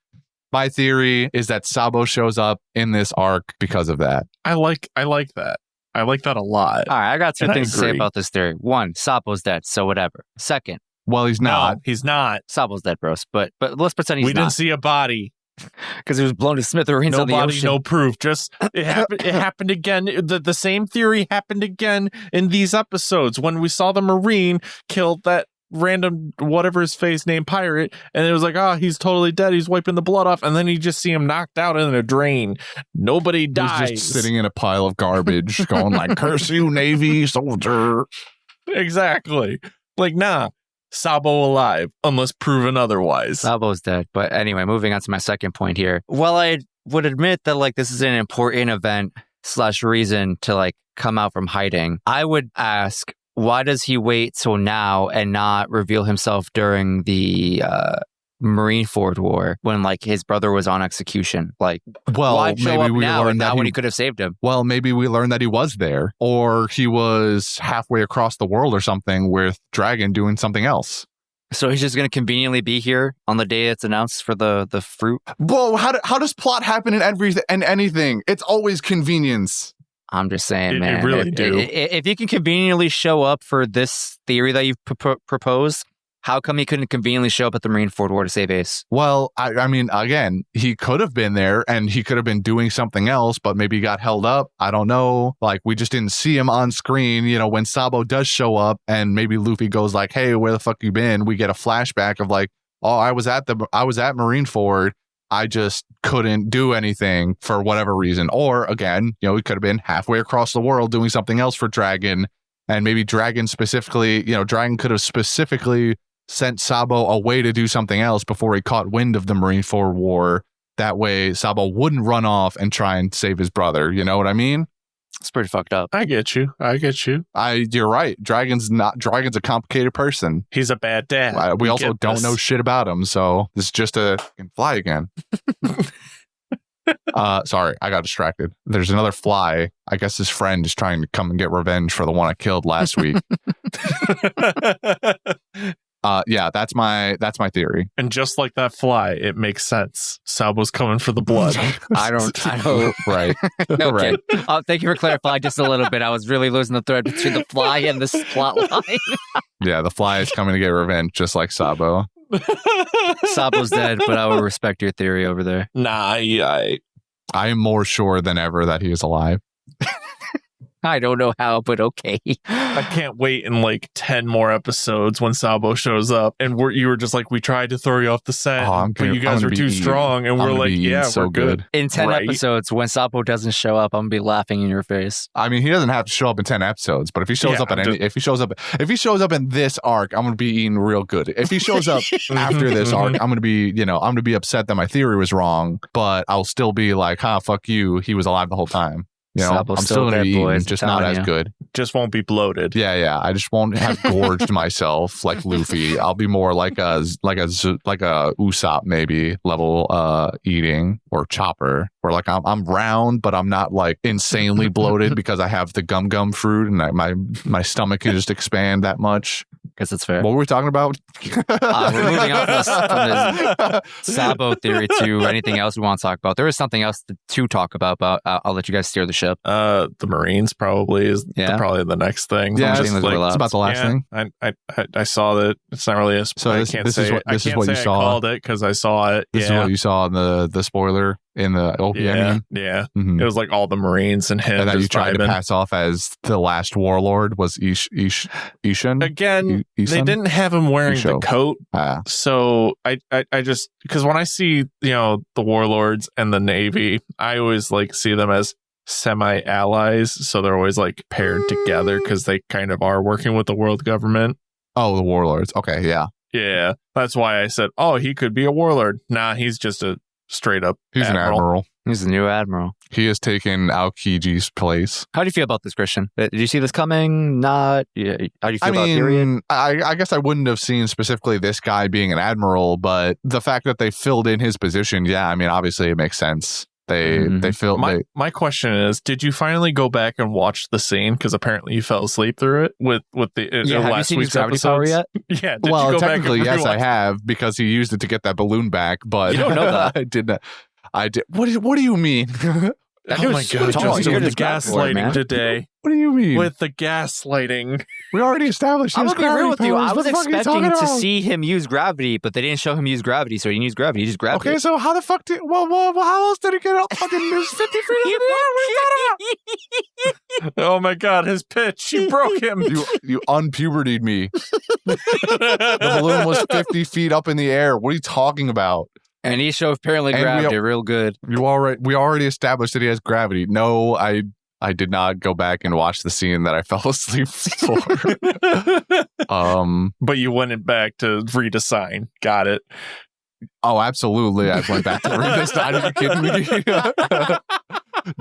My theory is that Sabo shows up in this arc because of that. I like that. I like that a lot. All right, I got two things to say about this theory. One, Sabo's dead, so whatever. Second, well, he's not. No, he's not. Sabo's dead, bros. But let's pretend he's not. We didn't see a body. Because he was blown to smithereens on the ocean. No proof. Just it happened. It happened again. The same theory happened again in these episodes when we saw the Marine kill that random whatever his face named pirate, and it was like, he's totally dead. He's wiping the blood off, and then you just see him knocked out in a drain. Nobody dies. He's just sitting in a pile of garbage, going like, "Curse you, Navy soldier." Exactly. Like, nah. Sabo alive, unless proven otherwise. Sabo's dead. But anyway, moving on to my second point here. Well, I would admit that like this is an important event / reason to like come out from hiding. I would ask, why does he wait till now and not reveal himself during the Marineford War when like his brother was on execution? Like, well, why show maybe up we now learned and that now when he could have saved him? Well, maybe we learned that he was there, or he was halfway across the world or something with Dragon doing something else. So he's just going to conveniently be here on the day it's announced for the fruit? Whoa, how does plot happen in anything? It's always convenience. I'm just saying, man. It really do. If you can conveniently show up for this theory that you've proposed, how come he couldn't conveniently show up at the Marineford War to save Ace? Well, I mean, again, he could have been there and he could have been doing something else, but maybe he got held up. I don't know. Like, we just didn't see him on screen. You know, when Sabo does show up and maybe Luffy goes like, hey, where the fuck you been? We get a flashback of like, oh, I was at Marineford. I just couldn't do anything for whatever reason. Or again, you know, he could have been halfway across the world doing something else for Dragon. And maybe Dragon specifically, you know, Dragon could have specifically sent Sabo away to do something else before he caught wind of the Marineford War. That way Sabo wouldn't run off and try and save his brother. You know what I mean? It's pretty fucked up. I get you. You're right. Dragon's a complicated person. He's a bad dad. We also don't know shit about him, so this is just a fly again. Sorry, I got distracted. There's another fly. I guess his friend is trying to come and get revenge for the one I killed last week. Yeah, that's my theory. And just like that fly, it makes sense. Sabo's coming for the blood. I don't. Right. No, right. Thank you for clarifying just a little bit. I was really losing the thread between the fly and this plot line. Yeah, the fly is coming to get revenge, just like Sabo. Sabo's dead, but I will respect your theory over there. Nah, I am more sure than ever that he is alive. I don't know how, but okay. I can't wait in like 10 more episodes when Sabo shows up and you were just like, we tried to throw you off the set, but you guys were too strong. And we're like, yeah, so we're good. In 10 episodes, when Sabo doesn't show up, I'm going to be laughing in your face. I mean, he doesn't have to show up in 10 episodes, but if he shows up if he shows up in this arc, I'm going to be eating real good. If he shows up after this arc, I'm going to be upset that my theory was wrong, but I'll still be like, fuck you. He was alive the whole time. You know, Sabo's I'm still going to be eating, just not as you. good. Just won't be bloated. Yeah. I just won't have gorged myself like Luffy. I'll be more like a Usopp maybe level eating, or Chopper, where like I'm round, but I'm not like insanely bloated because I have the gum fruit and my stomach can just expand that much. Guess that's fair. What were we talking about? We're moving on from this Sabo theory to anything else we want to talk about. There is something else to talk about, but I'll let you guys steer the ship. The Marines probably is probably the next thing. Yeah, it's about the last thing. I saw that. It's not really a spoiler. So this is what you saw. I called it because I saw it. This is what you saw in the spoiler in the OPM. Yeah. Mm-hmm. It was like all the Marines and him. And that you tried to pass off as the last warlord was Ishin. Again, they didn't have him wearing the coat. So I just, because when I see, the warlords and the Navy, I always like see them as semi-allies. So they're always like paired together because they kind of are working with the world government. Oh, the warlords. Okay, yeah. Yeah. That's why I said, oh, he could be a warlord. Nah, he's just a straight up He's an admiral. He's the new admiral. He has taken Aokiji's place. How do you feel about this, Christian? Did you see this coming? Not? Yeah. How do you feel about period? I guess I wouldn't have seen specifically this guy being an admiral, but the fact that they filled in his position, yeah, I mean, obviously it makes sense. They filled. My question is, did you finally go back and watch the scene? Because apparently you fell asleep through it with the have you seen his gravity power yet? Yeah. Well, technically, yes, I have, because he used it to get that balloon back. But you don't know that. I did not. I did. What do you mean? Oh my God, Justin, with the gaslighting today. What do you mean? With the gaslighting. We already established I'm his gonna be real with you. powers. I was expecting to see him use gravity, but they didn't show him use gravity, so he didn't use gravity. He just grabbed it. Okay, so how the fuck did... Well, how else did he get up fucking 50 feet in the air? What are you talking about? Oh my God, his pitch. You broke him. You unpubertied me. The balloon was 50 feet up in the air. What are you talking about? And Isho apparently grabbed it real good. We already established that he has gravity. No, I I did not go back and watch the scene that I fell asleep for. But you went back to read a sign. Got it. Oh, absolutely. I went back to read this. Are you kidding me?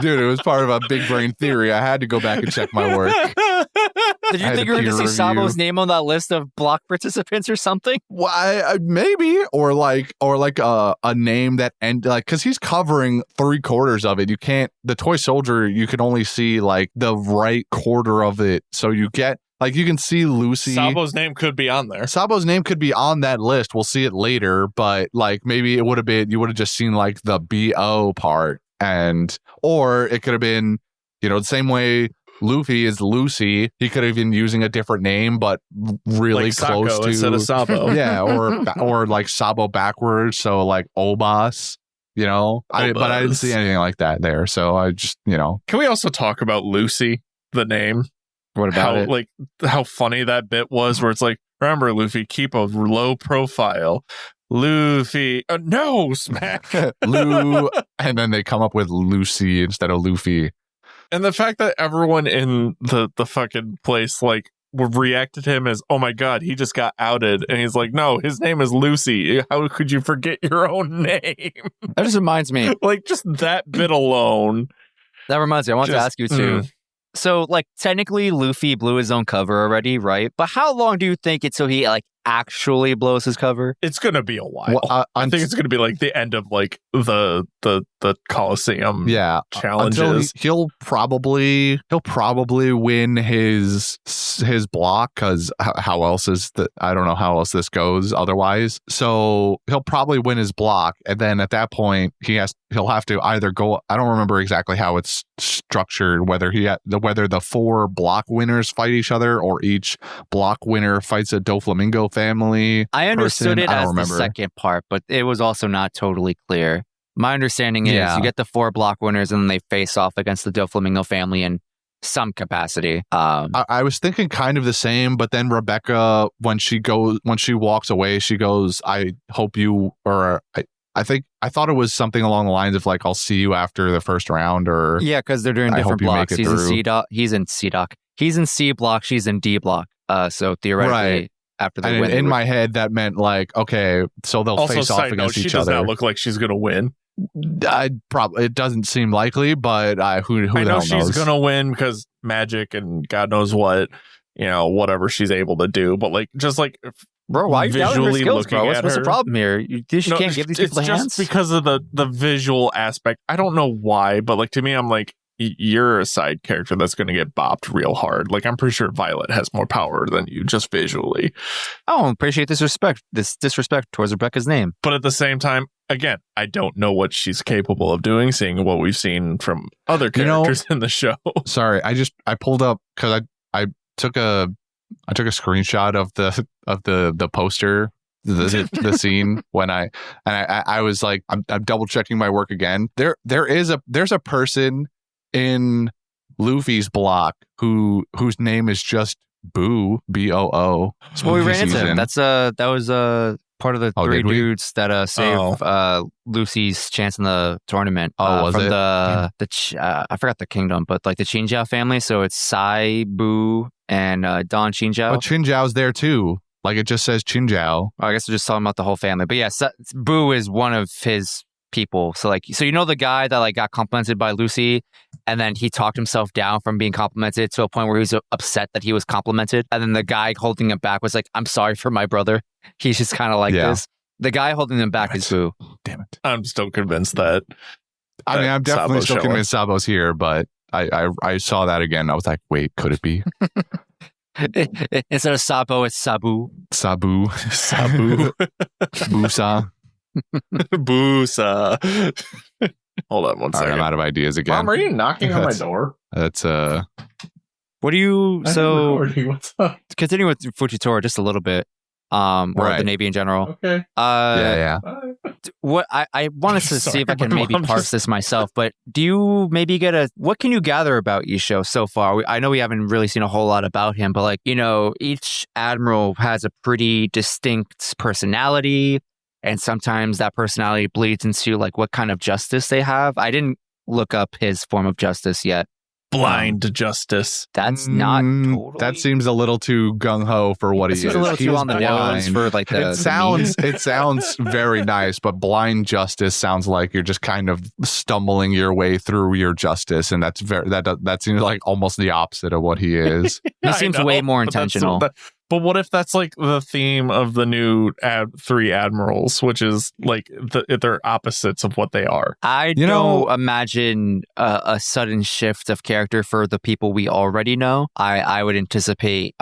Dude, it was part of a big brain theory. I had to go back and check my work. Did you think you were going to see Sabo's name on that list of block participants or something? Well, maybe, or like a name that because he's covering 3/4 of it. You can't. The toy soldier, you can only see like the right quarter of it, so you get. Like, you can see Lucy. Sabo's name could be on there. Sabo's name could be on that list. We'll see it later, but like maybe it would have been, you would have just seen like the BO part, or it could have been, the same way Luffy is Lucy. He could have been using a different name, but really like close Sako to instead of Sabo. Yeah, or like Sabo backwards. So like Obas, but I didn't see anything like that there. So I just, Can we also talk about Lucy, the name? What about it? Like how funny that bit was, where it's like, remember, Luffy, keep a low profile. Luffy, no, smack. Lu, and then they come up with Lucy instead of Luffy. And the fact that everyone in the fucking place like reacted to him as, oh my god, he just got outed, and he's like, no, his name is Lucy. How could you forget your own name? That just reminds me. Like, just that bit alone. That reminds me. I want to ask you too. So, like, technically, Luffy blew his own cover already, right? But how long do you think it's so he, like, actually blows his cover? It's going to be a while. Well, I think it's going to be, like, the end of, like, the Coliseum challenges. He'll probably win his block, because how else is I don't know how else this goes otherwise. So he'll probably win his block, and then at that point, he'll have to either go. I don't remember exactly how it's structured, whether the 4 block winners fight each other, or each block winner fights a Doflamingo family. I understood it as the second part, but it was also not totally clear. My understanding is you get the 4 block winners, and then they face off against the Doflamingo family in some capacity. I was thinking kind of the same, but then Rebecca, when she walks away, she goes, "I hope you," or I thought it was something along the lines of like, "I'll see you after the first round," or because they're doing different blocks. He's in C block. He's in C block. She's in D block. So theoretically. Right. After the win, in my head, that meant like, okay, so they'll also, face off against each other. She does not look like she's gonna win. It doesn't seem likely, but who the hell knows? She's gonna win because magic and God knows what, whatever she's able to do. But like, just like, bro, why are you doubting her skills, bro? What's the problem here? You can't give these people hands? It's just because of the visual aspect. I don't know why, but like, to me, I'm like, you're a side character that's going to get bopped real hard. Like, I'm pretty sure Violet has more power than you, just visually. I don't appreciate this disrespect towards Rebecca's name. But at the same time, again, I don't know what she's capable of doing, seeing what we've seen from other characters in the show. Sorry, I pulled up because I took a screenshot of the poster. The scene when I was like, I'm double checking my work again. There's a person in Luffy's block whose name is just Boo, Boo. Well, we ran into him. That was part of the 3 dudes that saved Lucy's chance in the tournament. Was from it? I forgot the kingdom, but like the Qinjiao family. So it's Sai, Boo, and Don Qinjiao. But Qinjiao's there too. Like, it just says Qinjiao. I guess we're just talking about the whole family. But yeah, Boo is one of his people. So the guy that like got complimented by Lucy, and then he talked himself down from being complimented to a point where he was upset that he was complimented, and then the guy holding him back was like, "I'm sorry for my brother. He's just kind of like this." The guy holding him back is Boo. Damn it! I'm still convinced that. I mean, I'm definitely still convinced Sabo's here, but I saw that again. I was like, wait, could it be? Instead of Sabo, it's Sabu. Sabu. Boosa. Boosa. Hold on one second. I'm out of ideas again. Mom, are you knocking on my door? That's What do you what's up? Continue with Fujitora just a little bit. Or the Navy in general. Okay. Yeah. What I wanted to see if I can maybe parse this myself, but do you maybe what can you gather about Isho so far? I know we haven't really seen a whole lot about him, but like, each admiral has a pretty distinct personality, and sometimes that personality bleeds into like what kind of justice they have. I didn't look up his form of justice yet. blind justice. That's not totally... That seems a little too gung-ho for what he is. Seems a little He too is on the nose blind. for like the... It sounds very nice, but blind justice sounds like you're just kind of stumbling your way through your justice, and that seems like almost the opposite of what he is. It seems way more intentional. But what if that's like the theme of the new three admirals, which is like they're opposites of what they are? I don't imagine a sudden shift of character for the people we already know. I would anticipate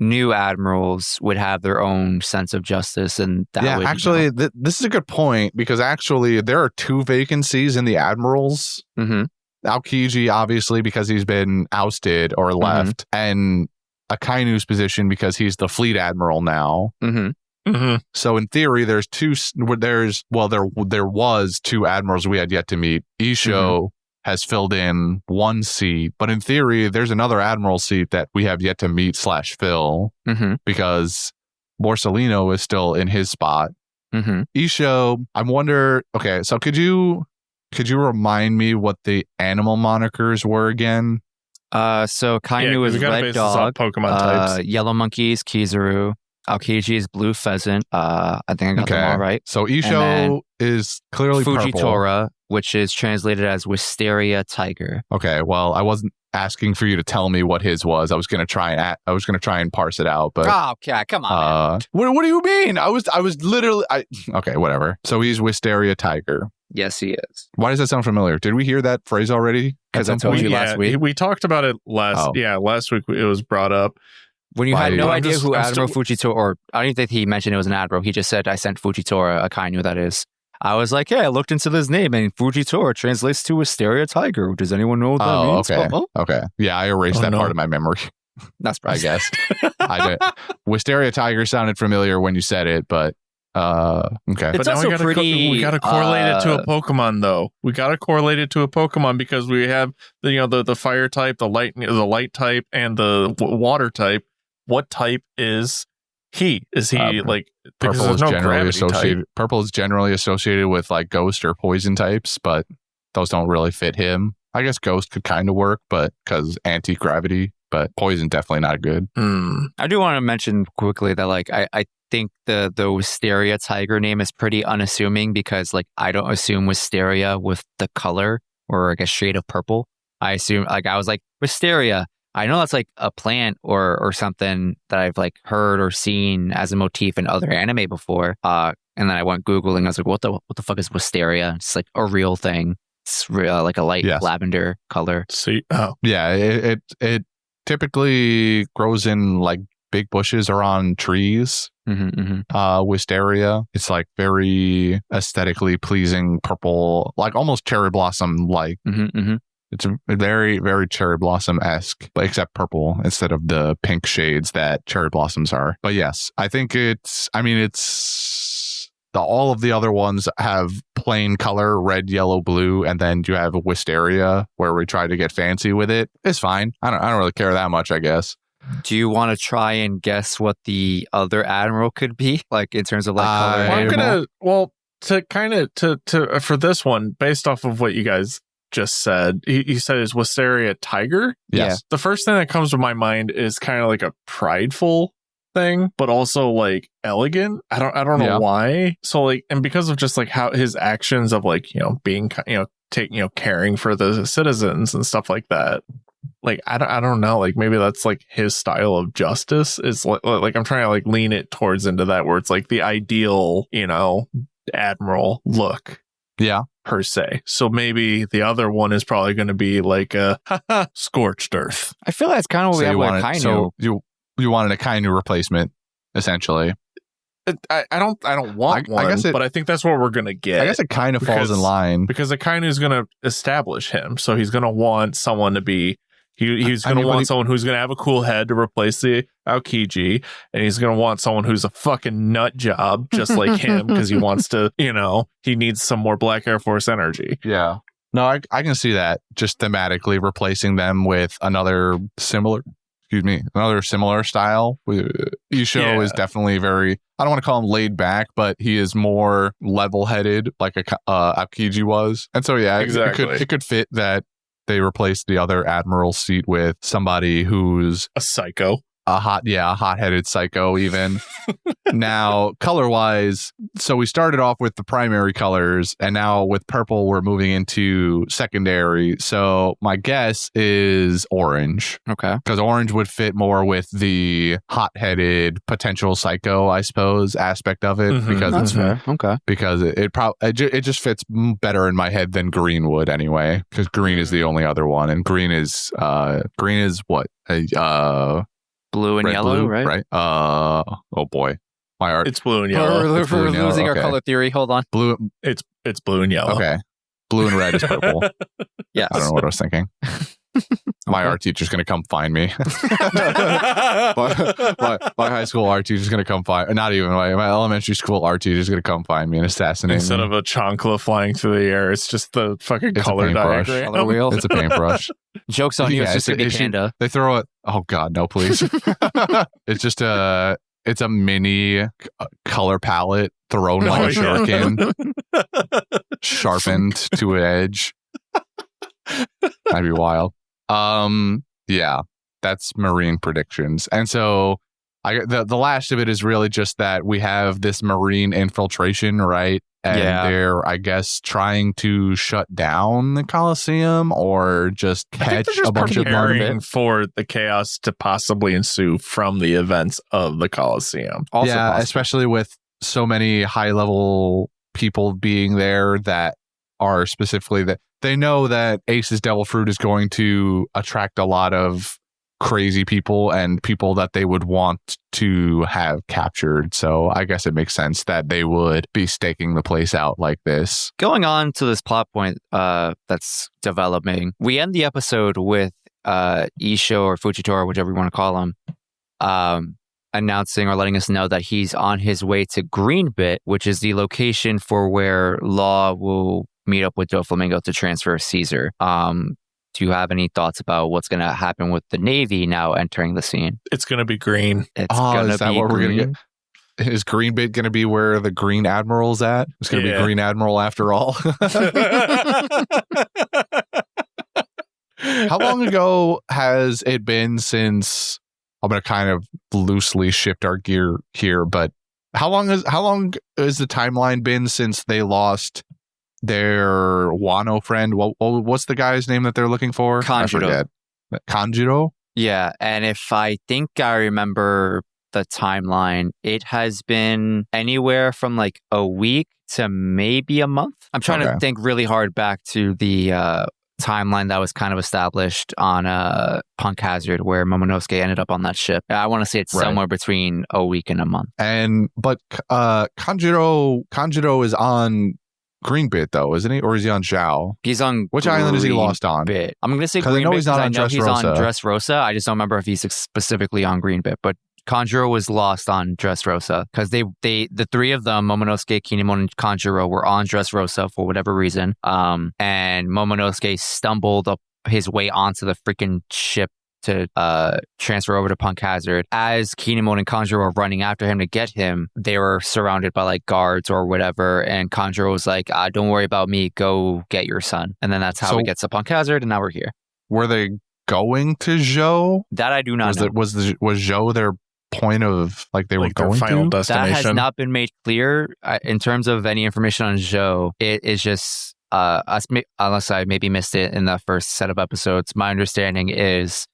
new admirals would have their own sense of justice, and that would, actually, this is a good point, because actually there are 2 vacancies in the admirals. Mm-hmm. Aokiji, obviously, because he's been ousted or left, and Akainu's position because he's the fleet admiral now. Mm-hmm. Mm-hmm. So in theory, there was 2 admirals we had yet to meet. Isho has filled in 1 seat, but in theory, there's another admiral seat that we have yet to meet / fill because Borsellino is still in his spot. Isho, I wonder. Okay, so could you remind me what the animal monikers were again? So Kainu is red dog, Pokemon types. Yellow monkeys, Kizaru. Aokiji is blue pheasant. I think I got them all right. So Isho is clearly Fujitora, purple, which is translated as Wisteria tiger. Okay, well, I wasn't asking for you to tell me what his was. I was gonna try and parse it out, but okay, come on. What do you mean? I was literally okay, whatever. So he's Wisteria tiger. Yes, he is. Why does that sound familiar? Did we hear that phrase already? Because I told you last week. We talked about it last week. It was brought up. When you had no idea who Admiral Fujitora, or I don't even think he mentioned it was an admiral. He just said, I sent Fujitora, Akainu, that is. I was like, I looked into this name, and Fujitora translates to Wisteria tiger. Does anyone know what that means? Okay. Okay. Yeah, I erased that part of my memory. That's I guess. I did. Wisteria tiger sounded familiar when you said it, but okay. It's but now also we got to correlate it to a Pokemon, though. We got to correlate it to a Pokemon because we have the fire type, the light type, and the water type. What type is he? Is he like purple is generally associated? Type. Purple is generally associated with like ghost or poison types, but those don't really fit him. I guess ghost could kind of work, but because anti-gravity, but poison definitely not good. I do want to mention quickly that like I think the Wisteria tiger name is pretty unassuming because like I don't assume Wisteria with the color or like a shade of purple. I assume like I was like Wisteria. I know that's like a plant or something that I've like heard or seen as a motif in other anime before. And then I went Googling. I was like, what the fuck is Wisteria? It's like a real thing. It's like a light lavender color. Yeah, it typically grows in like big bushes or on trees. Wisteria. It's like very aesthetically pleasing purple, like almost cherry blossom like. It's very, very cherry blossom-esque, but except purple instead of the pink shades that cherry blossoms are. But yes, I think all of the other ones have plain color, red, yellow, blue, and then you have a Wisteria where we try to get fancy with it. It's fine. I don't really care that much, I guess. Do you want to try and guess what the other admiral could be, like in terms of like color? For this one, based off of what you guys just said, he said is Wisteria tiger. Yes. The first thing that comes to my mind is kind of like a prideful thing, but also like elegant. I don't know why. So like, and because of just like how his actions of like being caring for the citizens and stuff like that. Like I don't know. Like maybe that's like his style of justice. Is like I'm trying to like lean it towards into that where it's like the ideal admiral look. Yeah. Per se. So maybe the other one is probably going to be like a scorched earth. I feel that's kind of what we have with Akainu. So you wanted a Akainu replacement, essentially. I don't want one, but I think that's what we're going to get. I guess it kind of falls in line. Because Akainu is going to establish him. So he's going to want someone to be... He's going to want someone who's going to have a cool head to replace the Aokiji, and he's going to want someone who's a fucking nut job just like him because he wants to, he needs some more Black Air Force energy. Yeah. No, I can see that just thematically replacing them with another similar style. Isho is definitely very, I don't want to call him laid back, but he is more level-headed like Aokiji was. And so, exactly. It could fit that they replaced the other admiral's seat with somebody who's A psycho. a hot-headed psycho even. Now, color-wise, so we started off with the primary colors, and now with purple, we're moving into secondary. So my guess is orange. Okay. Because orange would fit more with the hot-headed potential psycho, I suppose, aspect of it. Mhm. Because That's it's fair. Okay. because it just fits better in my head than green would anyway. Because green is the only other one, and green is what Blue and red, yellow, blue, right? Oh boy, my art. It's blue and yellow. We're It's blue and yellow, losing our okay. color theory. Hold on. Blue. It's blue and yellow. Okay, blue and red is purple. Yes. I don't know what I was thinking. My Okay. art teacher's gonna come find me. my high school art teacher's gonna come find. Not even my elementary school art teacher's gonna come find me and assassinate Instead me. of a chancla flying through the air, it's just the fucking It's a color paintbrush. diagram. Color wheel. It's a paintbrush. Joke's on you. Yeah, It's just a it's- panda. They throw it. Oh God, no, please. It's just it's a mini color palette thrown like Oh, a shuriken, sharpened to an edge. That'd be wild. Yeah, that's marine predictions. And so the last of it is really just that we have this marine infiltration, right? And Yeah. they're, I guess, trying to shut down the Colosseum or just I think catch they're just a bunch of preparing for the chaos to possibly ensue from the events of the Colosseum. Also yeah, possible. especially with so many high level people being there that are specifically that they know that Ace's Devil Fruit is going to attract a lot of crazy people and people that they would want to have captured. So I guess it makes sense that they would be staking the place out like this. Going on to this plot point that's developing, we end the episode with Isho or Fujitora, whichever you want to call him, announcing or letting us know that he's on his way to Greenbit, which is the location for where Law will meet up with Doflamingo to transfer Caesar. Do you have any thoughts about what's going to happen with the Navy now entering the scene? It's going to be green. It's Oh, going is to that be what we're gonna green. get? Is Greenbit going to be where the Green Admiral's at? It's going to Yeah. be Green Admiral after all. How long ago has it been since? I'm going to kind of loosely shift our gear here, but how long has the timeline been since they lost their Wano friend? What's the guy's name that they're looking for? Kanjuro. I forget. Kanjuro? Yeah, and if I think I remember the timeline, it has been anywhere from like a week to maybe a month. I'm trying to Okay. think really hard back to the timeline that was kind of established on Punk Hazard, where Momonosuke ended up on that ship. I want to say it's Right. somewhere between a week and a month. But Kanjuro is on Greenbit though, isn't he? Or is he on Zhao? He's on Which island is he lost on? Greenbit. I'm going to say 'Cause I know Greenbit he's not on I know he's on Dressrosa. Dressrosa. I just don't remember if he's specifically on Greenbit, but Kanjuro was lost on Dressrosa because the three of them, Momonosuke, Kinemon, and Kanjuro, were on Dressrosa for whatever reason. And Momonosuke stumbled up his way onto the freaking ship to transfer over to Punk Hazard. As Kinemon and Kanjuro were running after him to get him, they were surrounded by like guards or whatever. And Kanjuro was like, "Don't worry about me. Go get your son." And then that's how So- we get to Punk Hazard, and now we're here. Were they going to Zhou? That I do not know. Was Zhou their point of like they were Like their going final to? That destination. has not been made clear in terms of any information on Zhou. It is just unless I maybe missed it in the first set of episodes. My understanding is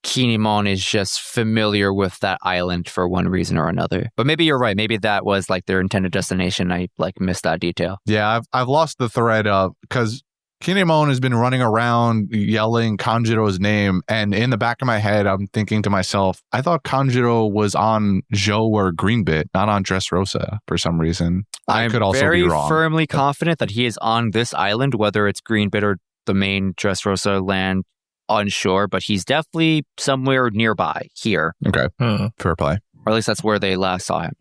Kinemon is just familiar with that island for one reason or another. But maybe you're right. Maybe that was like their intended destination. I like missed that detail. Yeah, I've lost the thread of because Kinemon has been running around yelling Kanjuro's name, and in the back of my head, I'm thinking to myself, I thought Kanjuro was on Zhou or Greenbit, not on Dressrosa for some reason. I I'm could also very be wrong. firmly confident that he is on this island, whether it's Greenbit or the main Dressrosa land. Unsure, but he's definitely somewhere nearby here, Okay, Hmm. fair play. or at least that's where they last saw him.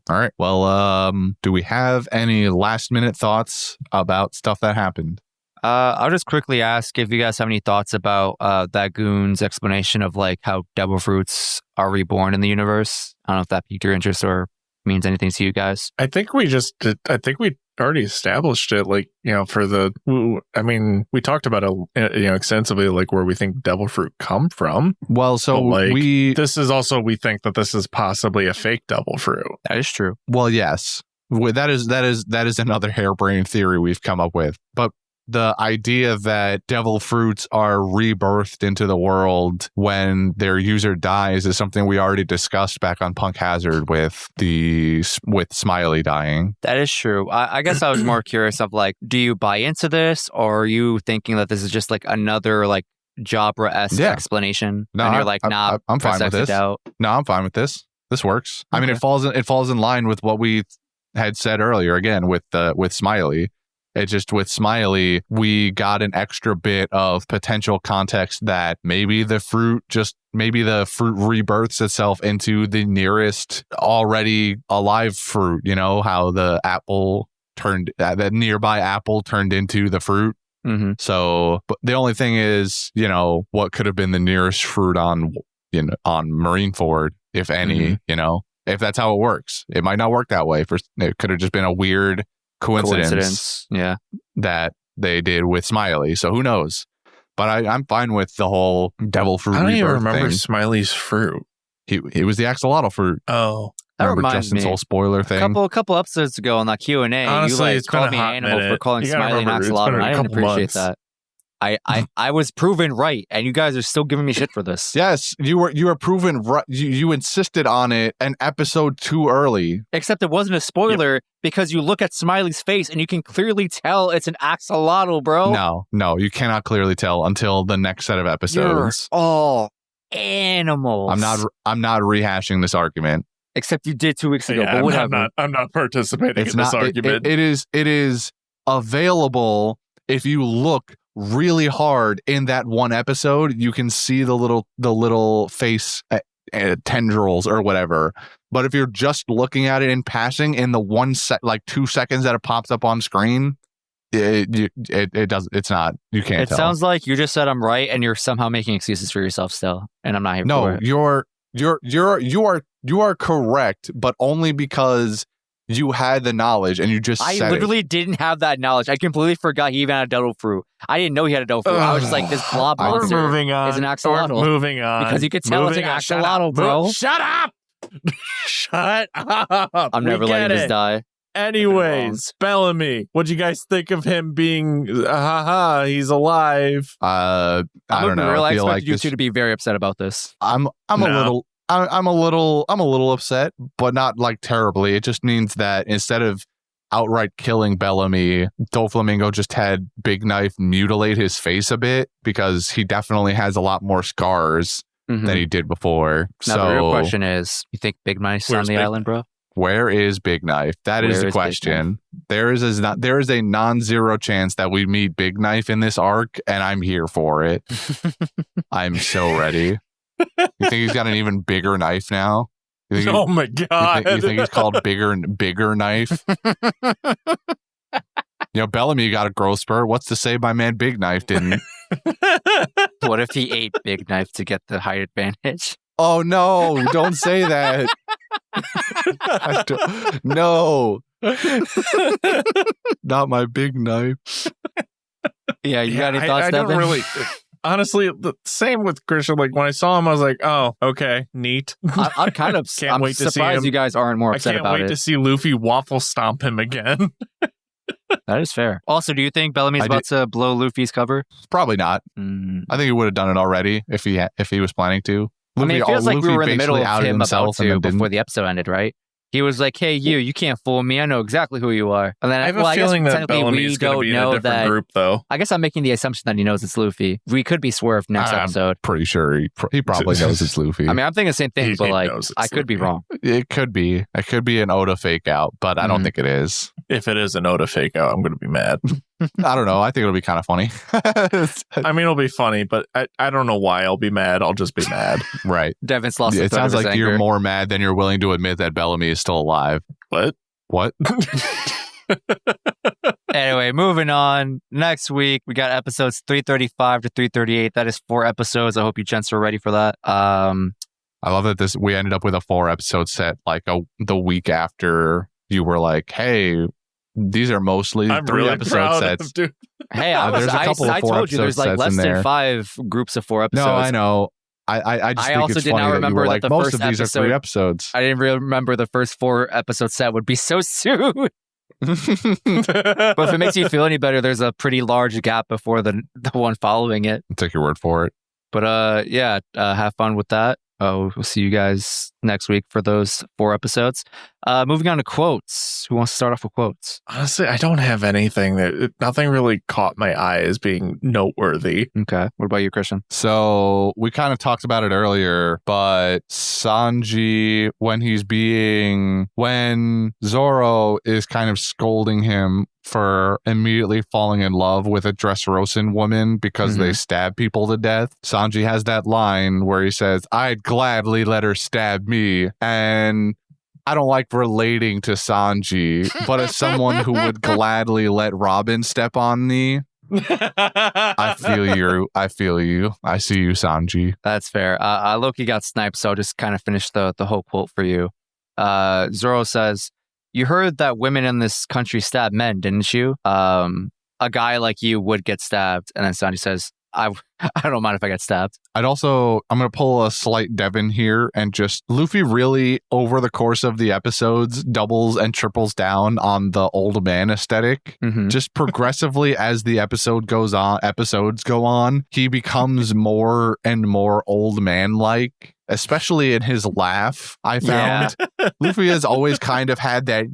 All right. Well, do we have any last minute thoughts about stuff that happened? I'll just quickly ask if you guys have any thoughts about that goon's explanation of like how devil fruits are reborn in the universe. I don't know if that piqued your interest or means anything to you guys. I think we already established it, like, for the, I mean, we talked about it, extensively, like where we think devil fruit come from. Well, so like, this is also, we think that this is possibly a fake devil fruit. That is true. Well, yes, that is another harebrained theory we've come up with, but the idea that devil fruits are rebirthed into the world when their user dies is something we already discussed back on Punk Hazard with Smiley dying. That is true. I guess I was more curious of like, do you buy into this, or are you thinking that this is just like another like Jabra-esque explanation? No, and you're like, nah, I'm fine with this. No, I'm fine with this. This works. Okay. I mean, it falls in line with what we had said earlier. Again, with Smiley. It's just with Smiley, we got an extra bit of potential context that maybe the fruit rebirths itself into the nearest already alive fruit. How the nearby apple turned into the fruit. Mm-hmm. So, but the only thing is, what could have been the nearest fruit on Marineford, if any, if that's how it works. It might not work that way. It could have just been a weird coincidence that they did with Smiley, so who knows, but I'm fine with the whole devil fruit. I don't even remember Smiley's fruit. He was the axolotl fruit. That remember Justin's whole spoiler thing a couple episodes ago on that Q&A. Honestly, you called me an animal for calling Smiley an axolotl. I didn't appreciate that. I was proven right, and you guys are still giving me shit for this. Yes, you were proven right. You insisted on it an episode too early. Except it wasn't a spoiler because you look at Smiley's face and you can clearly tell it's an axolotl, bro. No, you cannot clearly tell until the next set of episodes. You're all animals. I'm not rehashing this argument. Except you did 2 weeks ago. But whatever. I'm not participating in this argument. It is available if you look really hard in that one episode. You can see the little face tendrils or whatever, but if you're just looking at it in passing in the 2 seconds that it pops up on screen, it doesn't, it's not, you can't tell. It sounds like you just said I'm right and you're somehow making excuses for yourself still, and I'm not here for it. No, you are correct, but only because you had the knowledge and you just said I literally didn't have that knowledge. I completely forgot he even had a devil fruit. I didn't know he had a devil fruit. I was just like, this blob monster is an axolotl. We're moving on. Because you could tell it's an axolotl, bro. Shut up! Shut up! I'm never letting this die. Anyways, Bellamy, what'd you guys think of him being, he's alive? I don't know. I expected you two to be very upset about this. I'm a little upset, but not like terribly. It just means that instead of outright killing Bellamy, Doflamingo just had Big Knife mutilate his face a bit, because he definitely has a lot more scars than he did before. Now the real question is, you think Big Knife's on the island, bro? Where is Big Knife? That is the question. There is a non-zero chance that we meet Big Knife in this arc, and I'm here for it. I'm so ready. You think he's got an even bigger knife now? Oh my god! You think he's called bigger knife? Bellamy got a growth spurt. What's to say my man Big Knife didn't? What if he ate Big Knife to get the height advantage? Oh no! Don't say that. No, not my Big Knife. Yeah, you got any thoughts, Devin? I don't really. Honestly, the same with Christian. Like, when I saw him, I was like, "Oh, okay, neat." I'm kind of can't wait to see him. You guys aren't more upset about it. I can't wait to see Luffy waffle stomp him again. That is fair. Also, do you think Bellamy's about to blow Luffy's cover? Probably not. I think he would have done it already if he was planning to. Luffy, it feels like we were in the middle of him about to before the episode ended, right? He was like, "Hey, you can't fool me. I know exactly who you are." And then I have a feeling that Bellamy's going to be in a different group, though. I guess I'm making the assumption that he knows it's Luffy. We could be swerved next episode. Pretty sure he probably knows it's Luffy. I mean, I'm thinking the same thing, but like, I could be wrong. It could be. It could be an Oda fake out, but I don't think it is. If it is an Oda fake out, I'm going to be mad. I don't know. I think it'll be kind of funny. I mean, it'll be funny, but I don't know why I'll be mad. I'll just be mad. Right. Devin's lost. It sounds like you're more mad than you're willing to admit that Bellamy is still alive. What? Anyway, moving on. Next week, we got episodes 335 to 338. That is 4 episodes. I hope you gents are ready for that. I love that we ended up with a 4 episode set like the week after you were like, hey, these are mostly I'm 3 really episode proud sets. of dude. Hey, there's a couple of I 4 told you there's like episode less sets in than there. 5 groups of 4 episodes. No, I know. I just I think also it's did not funny that you remember were that like, the most first of these are 3 episode- episodes. I didn't really remember the first 4 episode set would be so soon. But if it makes you feel any better, there's a pretty large gap before the one following it. I'll take your word for it. But yeah, have fun with that. We'll see you guys next week for those 4 episodes. Moving on to quotes. Who wants to start off with quotes? Honestly, I don't have anything nothing really caught my eye as being noteworthy. Okay. What about you, Christian? So we kind of talked about it earlier, but Sanji, when Zoro is kind of scolding him for immediately falling in love with a Dressrosa woman because they stab people to death, Sanji has that line where he says, "I'd gladly let her stab me." And I don't like relating to Sanji, but as someone who would gladly let Robin step on me, I feel you. I see you, Sanji. That's fair. Loki got sniped, so I'll just kind of finish the whole quote for you. Zoro says, "You heard that women in this country stab men, didn't you? A guy like you would get stabbed." And then Sanji says, I don't mind if I get stabbed. I'm going to pull a slight Devin here and just Luffy really over the course of the episodes doubles and triples down on the old man aesthetic. Just progressively as the episodes go on, he becomes more and more old man like. Especially in his laugh, I found Luffy has always kind of had that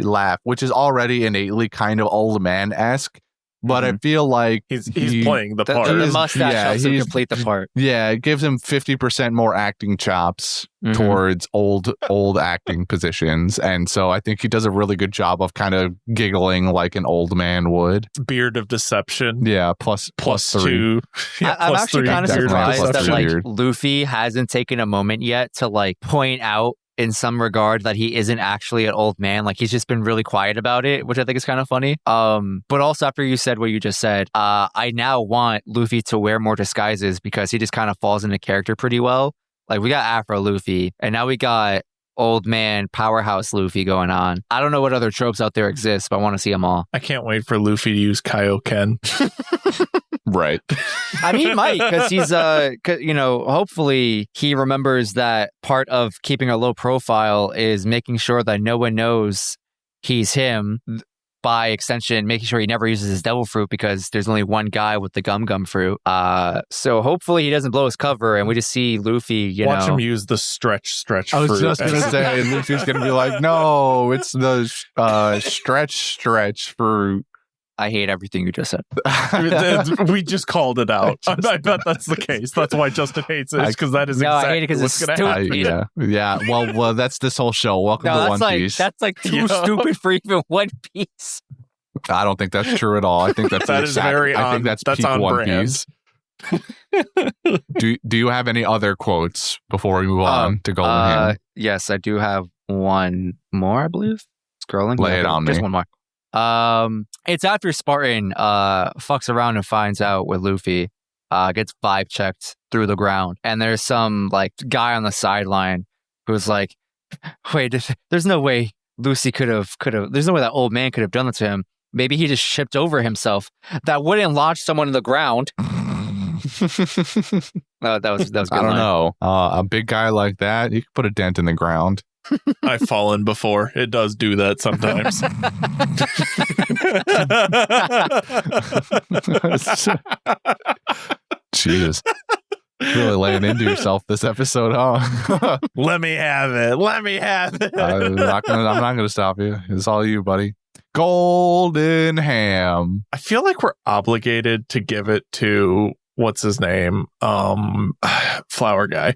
laugh, which is already innately kind of old man-esque. But I feel like he's playing the part. The mustache helps him complete the part. Yeah, it gives him 50% more acting chops towards old acting positions. And so I think he does a really good job of kind of giggling like an old man would. Beard of deception. Yeah, plus 3. Yeah, I'm actually kind of surprised that like weird. Luffy hasn't taken a moment yet to like point out in some regard that he isn't actually an old man. Like he's just been really quiet about it, which I think is kind of funny. But also after you said what you just said, I now want Luffy to wear more disguises because he just kind of falls into character pretty well. Like we got Afro Luffy and now we got old man powerhouse Luffy going on. I don't know what other tropes out there exist, but I want to see them all. I can't wait for Luffy to use Kaioken. Right. I mean, he might, because he's, hopefully he remembers that part of keeping a low profile is making sure that no one knows he's him. By extension, making sure he never uses his devil fruit because there's only one guy with the gum fruit. So hopefully he doesn't blow his cover and we just see Luffy, Watch him use the stretch fruit. I was just going to say, Luffy's going to be like, no, it's the stretch fruit. I hate everything you just said. We just called it out. I bet that's the case. That's why Justin hates it, because that is I hate it exactly what's going to happen. Yeah. Well, that's this whole show. Welcome to One Piece. That's like too stupid for even One Piece. I don't think that's true at all. I think that's I think that's peak on One brand. Piece. Do you have any other quotes before we move on to Golden Hand? Yes, I do have one more, I believe. Scrolling. Lay it on me. Just one more. It's after Spartan fucks around and finds out with Luffy, gets vibe checked through the ground, and there's some like guy on the sideline who's like, wait, there's no way Lucy could have there's no way that old man could have done that to him. Maybe he just shipped over himself. That wouldn't launch someone in the ground. That was good. I don't know. A big guy like that, you could put a dent in the ground. I've fallen before. It does do that sometimes. Jesus. Really laying into yourself this episode, huh? Let me have it. I'm not gonna stop you. It's all you, buddy. Golden Ham. I feel like we're obligated to give it to what's his name? Flower guy.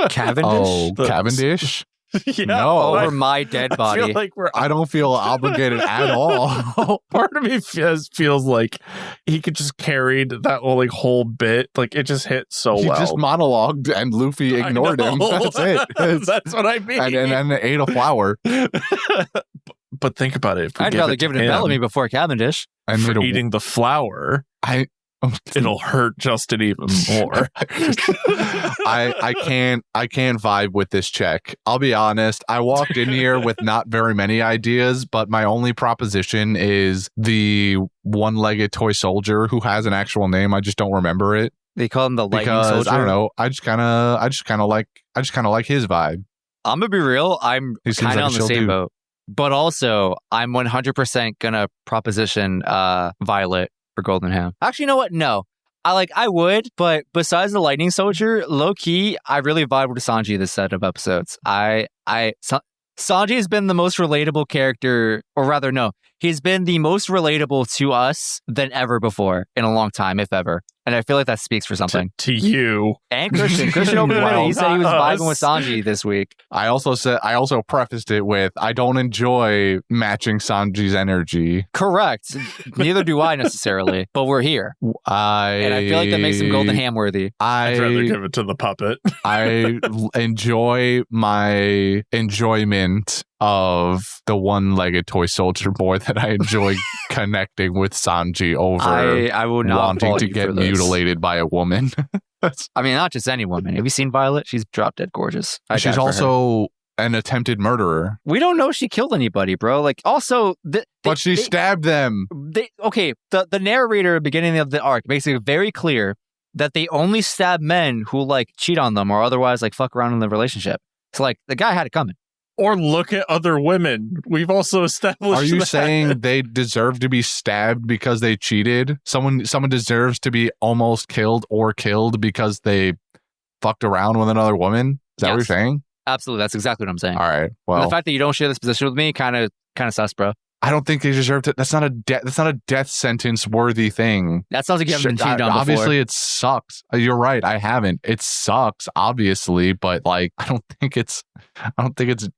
Cavendish? Oh, Cavendish? Yeah, no, over my dead body. I feel like I don't feel obligated at all. Part of me feels like he could just carried that whole bit. Like it just hit so well. He just monologued and Luffy ignored him. That's it. That's what I mean. And then ate a flower. But think about it. I'd rather give it to Bellamy before Cavendish. And for eating the flower. it'll hurt Justin even more. I can't vibe with this check. I'll be honest. I walked in here with not very many ideas, but my only proposition is the one-legged toy soldier who has an actual name. I just don't remember it. They call him the lightning soldier. I don't know. I just kind of like his vibe. I'm gonna be real. I'm kind of on the same boat, but also I'm 100% gonna proposition Violet for Golden Ham. Actually, you know what? No, I would, but besides the lightning soldier, low key, I really vibe with Sanji this set of episodes. Sanji has been the most relatable character, or rather, no, he's been the most relatable to us than ever before in a long time, if ever. And I feel like that speaks for something. To you. And Christian. Christian opened it. He said he was vibing with Sanji this week. I also prefaced it with, I don't enjoy matching Sanji's energy. Correct. Neither do I necessarily, but we're here. And I feel like that makes him Golden Ham worthy. I'd rather give it to the puppet. I enjoy my enjoyment of the one-legged toy soldier more than I enjoy connecting with Sanji over I will not wanting to get mutilated by a woman. I mean, not just any woman. Have you seen Violet? She's drop dead gorgeous. She's also an attempted murderer. We don't know she killed anybody, bro. Like, also, but she stabbed them. The narrator at the beginning of the arc makes it very clear that they only stab men who like cheat on them or otherwise like fuck around in the relationship. So like the guy had it coming. Or look at other women. We've also established. Are you saying they deserve to be stabbed because they cheated? Someone deserves to be almost killed or killed because they fucked around with another woman? Is that what you're saying? Absolutely. That's exactly what I'm saying. All right. Well, and the fact that you don't share this position with me kind of sus, bro. I don't think they deserve to. That's not a death sentence worthy thing. That sounds like you haven't been cheated on before. Obviously, it sucks. You're right. I haven't. It sucks, obviously, but like, I don't think it's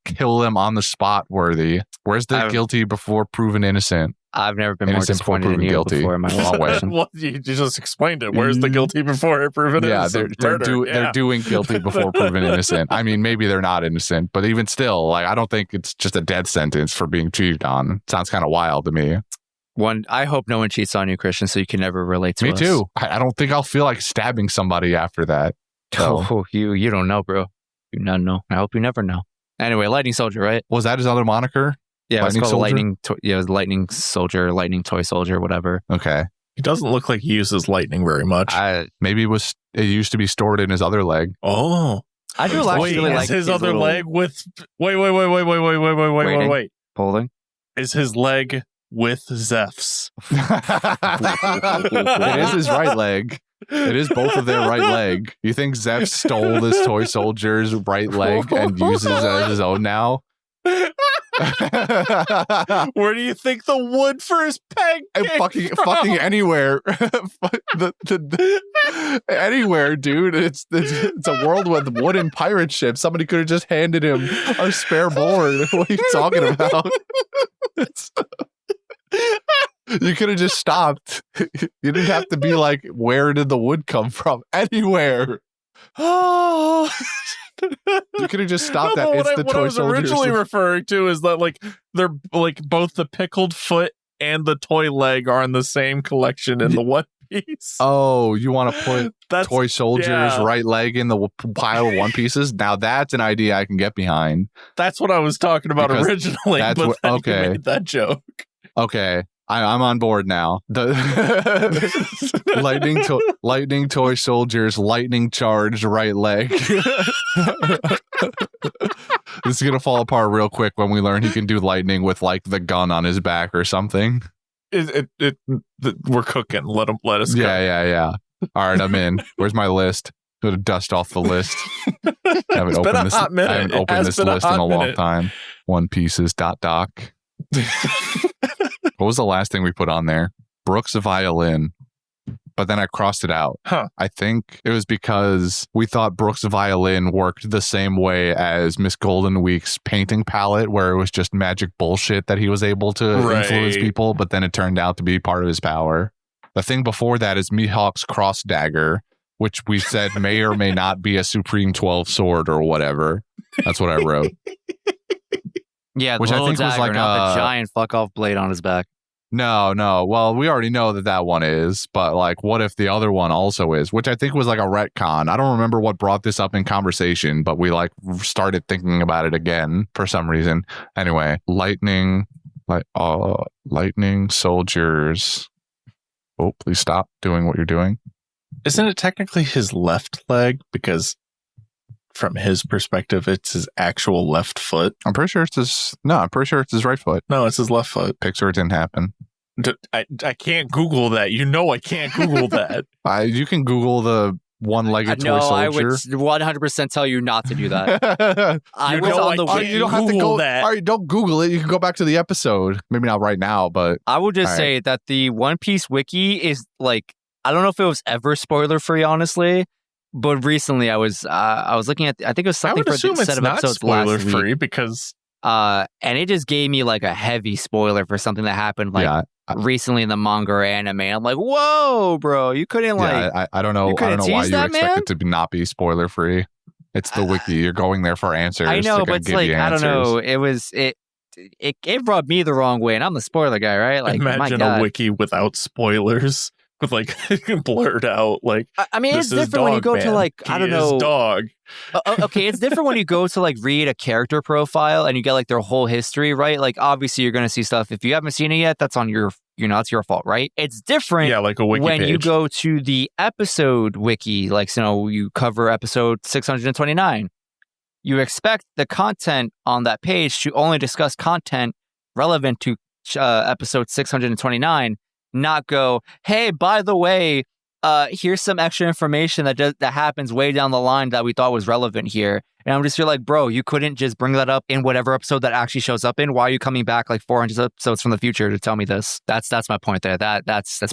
kill them on the spot worthy. Where's the guilty before proven innocent? I've never been more disappointed in you before in my life. Well, you just explained it. Where's the guilty before proven innocent? They're doing guilty before proven innocent. I mean, maybe they're not innocent, but even still, like, I don't think it's just a death sentence for being cheated on. Sounds kind of wild to me. I hope no one cheats on you, Christian, so you can never relate to us. Me too. I don't think I'll feel like stabbing somebody after that. So. Oh, you don't know, bro. You not know. I hope you never know. Anyway, Lightning Soldier, right? Was that his other moniker? Yeah, it's called Lightning. Lightning Soldier, Lightning Toy Soldier, whatever. Okay. He doesn't look like he uses lightning very much. Maybe it used to be stored in his other leg. Oh, I do actually really like his other leg with. Wait. Holding. Is his leg with Zeph's? It is his right leg. It is both of their right leg. You think Zeph stole this toy soldier's right leg and uses it as his own now? Where do you think the wood for his peg came fucking anywhere. Anywhere, dude. It's a world with wooden pirate ships. Somebody could have just handed him a spare board. What are you talking about? You could have just stopped. You didn't have to be like, where did the wood come from? Anywhere. Oh. You could have just stopped that. It's the toy soldier. What I was originally referring to is that like they're like both the pickled foot and the toy leg are in the same collection in the One Piece. Oh, you want to put toy soldier's right leg in the pile of One Pieces? Now that's an idea I can get behind. That's what I was talking about originally. But then you made that joke. Okay. I'm on board now. The lightning toy soldier's lightning charged right leg. This is gonna fall apart real quick when we learn he can do lightning with like the gun on his back or something. We're cooking. Let us. Yeah. All right, I'm in. Where's my list? Gonna dust off the list. I haven't opened this list in a long time. One Pieces .doc. What was the last thing we put on there? Brooks' violin. But then I crossed it out. I think it was because we thought Brooks' violin worked the same way as Miss Golden Week's painting palette, where it was just magic bullshit that he was able to influence people, but then it turned out to be part of his power. The thing before that is Mihawk's cross dagger, which we said may or may not be a Supreme 12 sword or whatever. That's what I wrote. Yeah, which I think dagger, was like not the giant fuck off blade on his back. No. Well, we already know that one is, but like, what if the other one also is? Which I think was like a retcon. I don't remember what brought this up in conversation, but we like started thinking about it again for some reason. Anyway, lightning soldiers. Oh, please stop doing what you're doing. Isn't it technically his left leg? Because from his perspective, it's his actual left foot. I'm pretty sure it's his right foot. No, it's his left foot. Pixar didn't happen. I can't Google that. I can't Google that. You can Google the one-legged toy soldier. I would 100% tell you not to do that. You don't have to go that. All right, don't Google it. You can go back to the episode. Maybe not right now, but I would just say that the One Piece wiki is like, I don't know if it was ever spoiler free, honestly. But recently, I was looking at. I think it was something for the set of episodes last week. Free because and it just gave me like a heavy spoiler for something that happened recently in the manga or anime. I'm like, whoa, bro, you couldn't like. I don't know. I don't know why you expect it to not be spoiler free. It's the wiki. You're going there for answers. I know, but it's like I don't know. It rubbed me the wrong way, and I'm the spoiler guy, right? Like, imagine a wiki without spoilers. With like blurred out, like I mean, it's different when you go to like I don't know dog. Okay, it's different when you go to like read a character profile and you get like their whole history, right? Like obviously you're gonna see stuff if you haven't seen it yet. That's on your, it's your fault, right? It's different, like a wiki when page. You go to the episode wiki, like you cover episode 629. You expect the content on that page to only discuss content relevant to episode 629. Not go, hey, by the way, here's some extra information that happens way down the line that we thought was relevant here. And I'm just feel like, bro, you couldn't just bring that up in whatever episode that actually shows up in. Why are you coming back like 400 episodes from the future to tell me this? That's my point there. That's a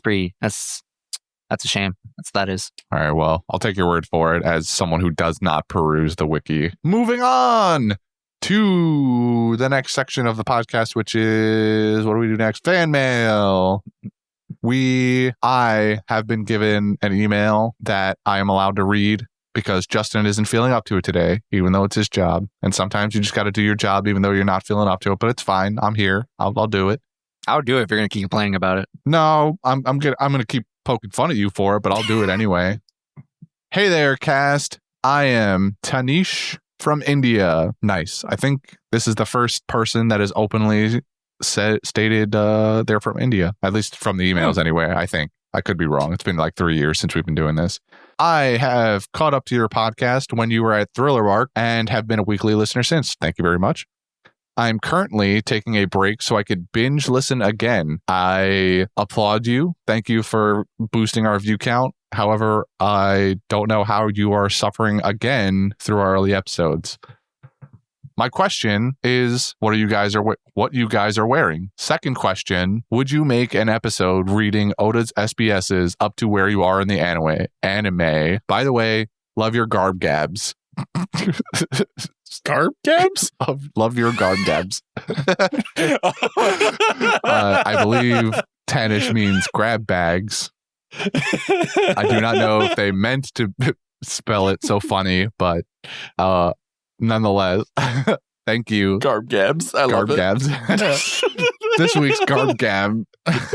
shame. That is. All right, well, I'll take your word for it as someone who does not peruse the wiki. Moving on to the next section of the podcast, which is, what do we do next? Fan mail. I have been given an email that I am allowed to read because Justin isn't feeling up to it today, even though it's his job. And sometimes you just got to do your job, even though you're not feeling up to it. But it's fine. I'm here. I'll do it. I'll do it if you're going to keep complaining about it. No, I'm gonna keep poking fun at you for it, but I'll do it anyway. Hey there, cast. I am Tanish from India. Nice. I think this is the first person that is openly stated they're from India, at least from the emails anyway. I think I could be wrong. It's been like 3 years since we've been doing this. I have caught up to your podcast when you were at Thriller Bark and have been a weekly listener since. Thank you very much. I'm currently taking a break so I could binge listen again. I applaud you. Thank you for boosting our view count. However, I don't know how you are suffering again through our early episodes. My question is, what you guys are wearing? Second question, would you make an episode reading Oda's SBSs up to where you are in the anime? By the way, love your garb gabs. Garb gabs? Love your garb gabs. I believe Tanish means grab bags. I do not know if they meant to spell it so funny, but nonetheless, thank you. Garb gabs. I love it. Garb gabs. This week's garb gab. Thank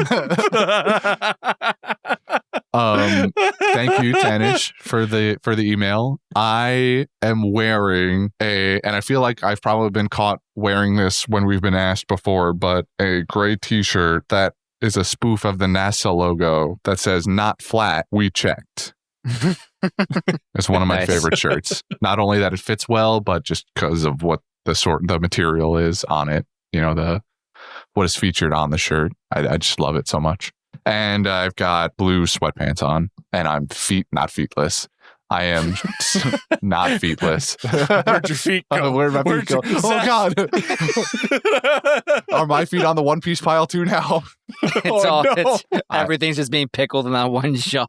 you, Tanish, for the email. I am wearing and I feel like I've probably been caught wearing this when we've been asked before, but a gray t-shirt that is a spoof of the NASA logo that says "Not flat, we checked." It's one of my favorite shirts. Not only that it fits well, but just because of what the material is on it. What is featured on the shirt. I just love it so much. And I've got blue sweatpants on, and I'm not feetless. I am not feetless. Where'd your feet go? Where'd my feet go? Oh, God. Are my feet on the One Piece pile too now? Everything's just being pickled in that one jar.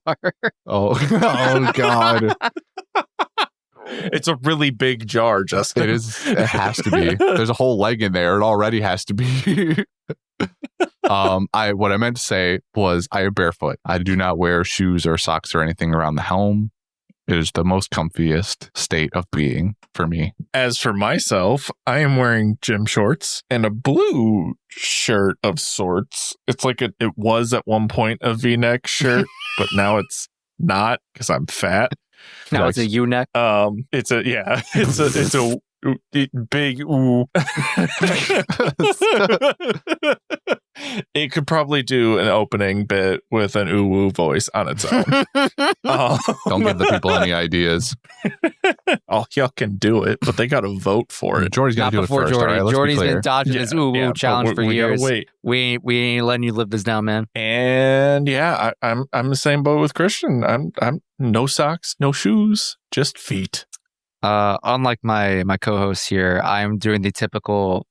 Oh, God. It's a really big jar, Justin. It is. It has to be. There's a whole leg in there. It already has to be. What I meant to say was I am barefoot. I do not wear shoes or socks or anything around the home. It is the most comfiest state of being for me. As for myself, I am wearing gym shorts and a blue shirt of sorts. It's like it was at one point a V-neck shirt, but now it's not because I'm fat. Now it's a U-neck. It's a big ooh. It could probably do an opening bit with an ooh voice on its own. Don't give the people any ideas. Oh, y'all can do it, but they got to vote for it. Jordy's got to do it first. Jordy. All right, Jordy's been dodging this ooh challenge for years. Wait. We ain't letting you live this down, man. And yeah, I'm the same boat with Christian. I'm no socks, no shoes, just feet. Unlike my co-host here, I'm doing the typical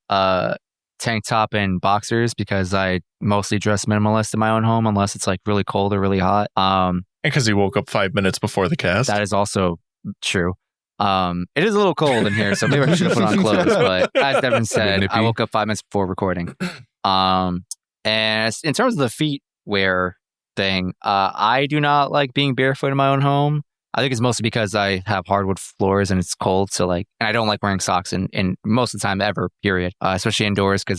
tank top and boxers because I mostly dress minimalist in my own home unless it's like really cold or really hot. And because he woke up 5 minutes before the cast. That is also true. It is a little cold in here, so maybe I should have put on clothes. But as Devin said, I woke up 5 minutes before recording. And in terms of the feet wear thing, I do not like being barefoot in my own home. I think it's mostly because I have hardwood floors and it's cold. So and I don't like wearing socks in most of the time ever, period. Especially indoors because,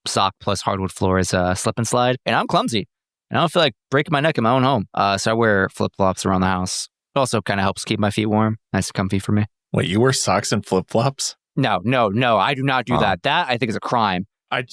sock plus hardwood floor is slip and slide. And I'm clumsy. And I don't feel like breaking my neck in my own home. So I wear flip-flops around the house. It also kind of helps keep my feet warm. Nice and comfy for me. Wait, you wear socks and flip-flops? No. I do not do that. That, I think, is a crime.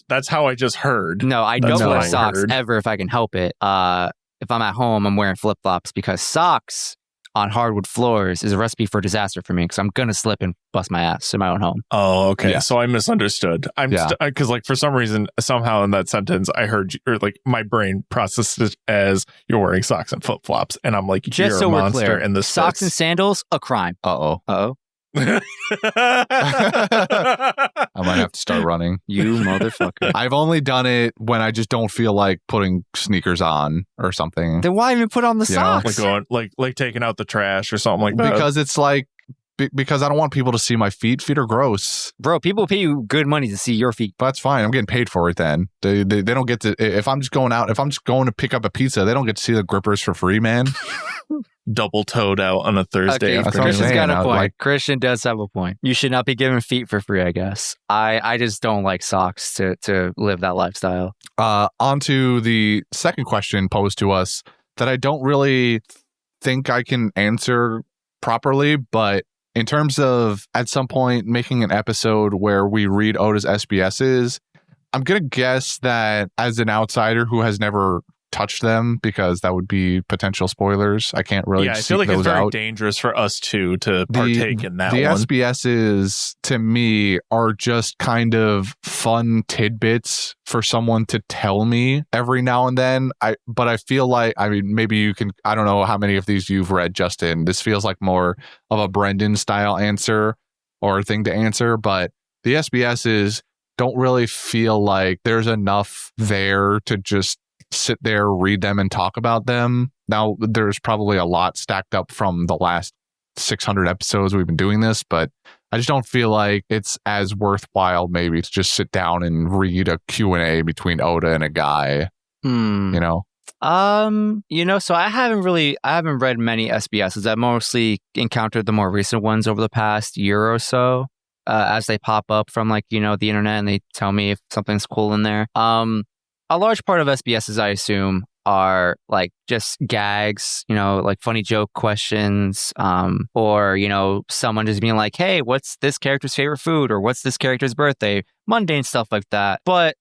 That's how I just heard. No, I don't wear socks ever if I can help it. If I'm at home, I'm wearing flip-flops because socks on hardwood floors is a recipe for disaster for me because I'm gonna slip and bust my ass in my own home. Oh, okay. Yeah. So I misunderstood. Because for some reason, somehow in that sentence, I heard you, or my brain processed it as you're wearing socks and flip flops, and I'm like, just you're so a we're monster. clear, In the socks and sandals, a crime. Uh oh. I might have to start running. You motherfucker. I've only done it when I just don't feel like putting sneakers on or something. Then why even put on the socks? Like taking out the trash or something like that. Because it's because I don't want people to see my feet. Feet are gross. Bro, people pay you good money to see your feet. But that's fine. I'm getting paid for it then. They don't get to, if I'm just going to pick up a pizza, they don't get to see the grippers for free, man. Double-toed out on a Thursday afternoon. Christian's got a point. Christian does have a point. You should not be giving feet for free, I guess. I just don't like socks to live that lifestyle. On to the second question posed to us that I don't really think I can answer properly, but in terms of at some point making an episode where we read Oda's SBSs, I'm going to guess that as an outsider who has never touched them, because that would be potential spoilers. I can't really I feel like it's very dangerous for us to partake in that one. The SBSs, to me, are just kind of fun tidbits for someone to tell me every now and then. But I feel like, maybe you can, I don't know how many of these you've read, Justin. This feels like more of a Brendan style answer or thing to answer, but the SBSs don't really feel like there's enough there to just sit there, read them, and talk about them. Now, there's probably a lot stacked up from the last 600 episodes we've been doing this, but I just don't feel like it's as worthwhile maybe to just sit down and read a Q&A between Oda and a guy, you know? So I haven't read many SBSs. I've mostly encountered the more recent ones over the past year or so, as they pop up from the internet and they tell me if something's cool in there. A large part of SBSs, I assume, are just gags, funny joke questions, or, someone just being like, hey, what's this character's favorite food? Or what's this character's birthday? Mundane stuff like that. But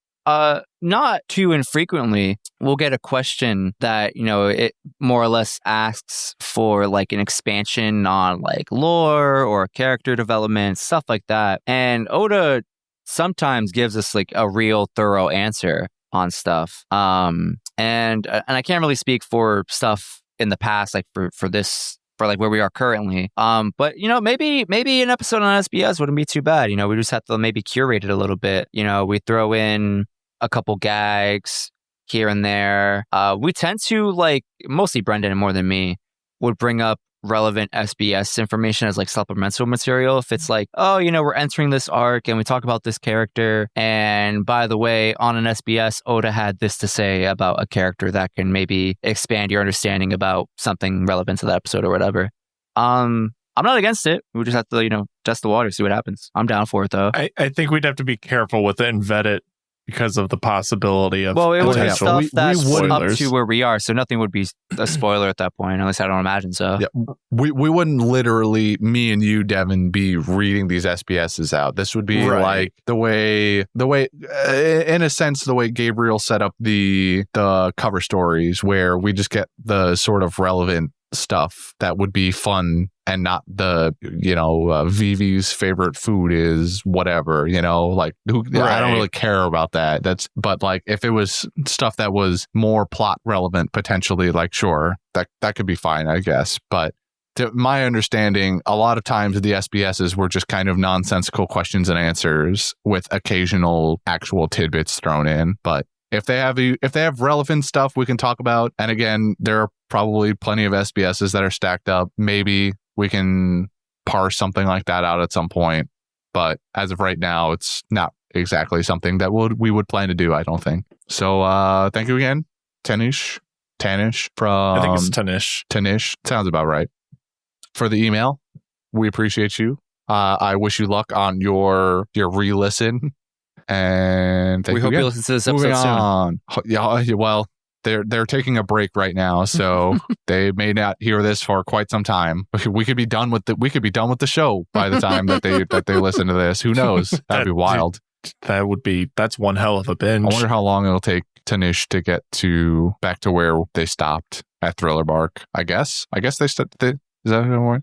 not too infrequently, we'll get a question that, it more or less asks for an expansion on lore or character development, stuff like that. And Oda sometimes gives us a real thorough answer on stuff. And I can't really speak for stuff in the past, for this, for where we are currently. But maybe an episode on SBS wouldn't be too bad. We just have to maybe curate it a little bit. We throw in a couple gags here and there. We tend to mostly Brendan more than me would bring up relevant SBS information as supplemental material. If it's we're entering this arc and we talk about this character, and by the way, on an SBS, Oda had this to say about a character that can maybe expand your understanding about something relevant to the episode or whatever. I'm not against it. We just have to, test the water, see what happens. I'm down for it, though. I think we'd have to be careful with it and vet it because of the possibility of Well, it would be potential stuff that's up spoilers. to where we are, so nothing would be a spoiler at that point. At least I don't imagine so. Yeah, we wouldn't literally, me and you, Devin, be reading these SBSs out. This would be like the way, in a sense, the way Gabriel set up the cover stories, where we just get the sort of relevant stuff that would be fun and not the Vivi's favorite food is whatever, like I don't really care about that. But like if it was stuff that was more plot relevant potentially, like sure, that could be fine, I guess. But to my understanding, a lot of times the SBSs were just kind of nonsensical questions and answers with occasional actual tidbits thrown in. But if they have relevant stuff we can talk about, and again, there are probably plenty of SBSs that are stacked up. Maybe we can parse something like that out at some point. But as of right now, it's not exactly something that we would plan to do, I don't think. So thank you again, Tanish from... I think it's Tanish. Sounds about right. For the email. We appreciate you. I wish you luck on your re-listen. And we hope you listen to this episode soon. Yeah, well, they're taking a break right now, so they may not hear this for quite some time. We could be done with the show by the time that they listen to this. Who knows? That'd be wild. That's one hell of a binge. I wonder how long it'll take Tanish to get back to where they stopped at Thriller Bark. I guess they stopped. Is that what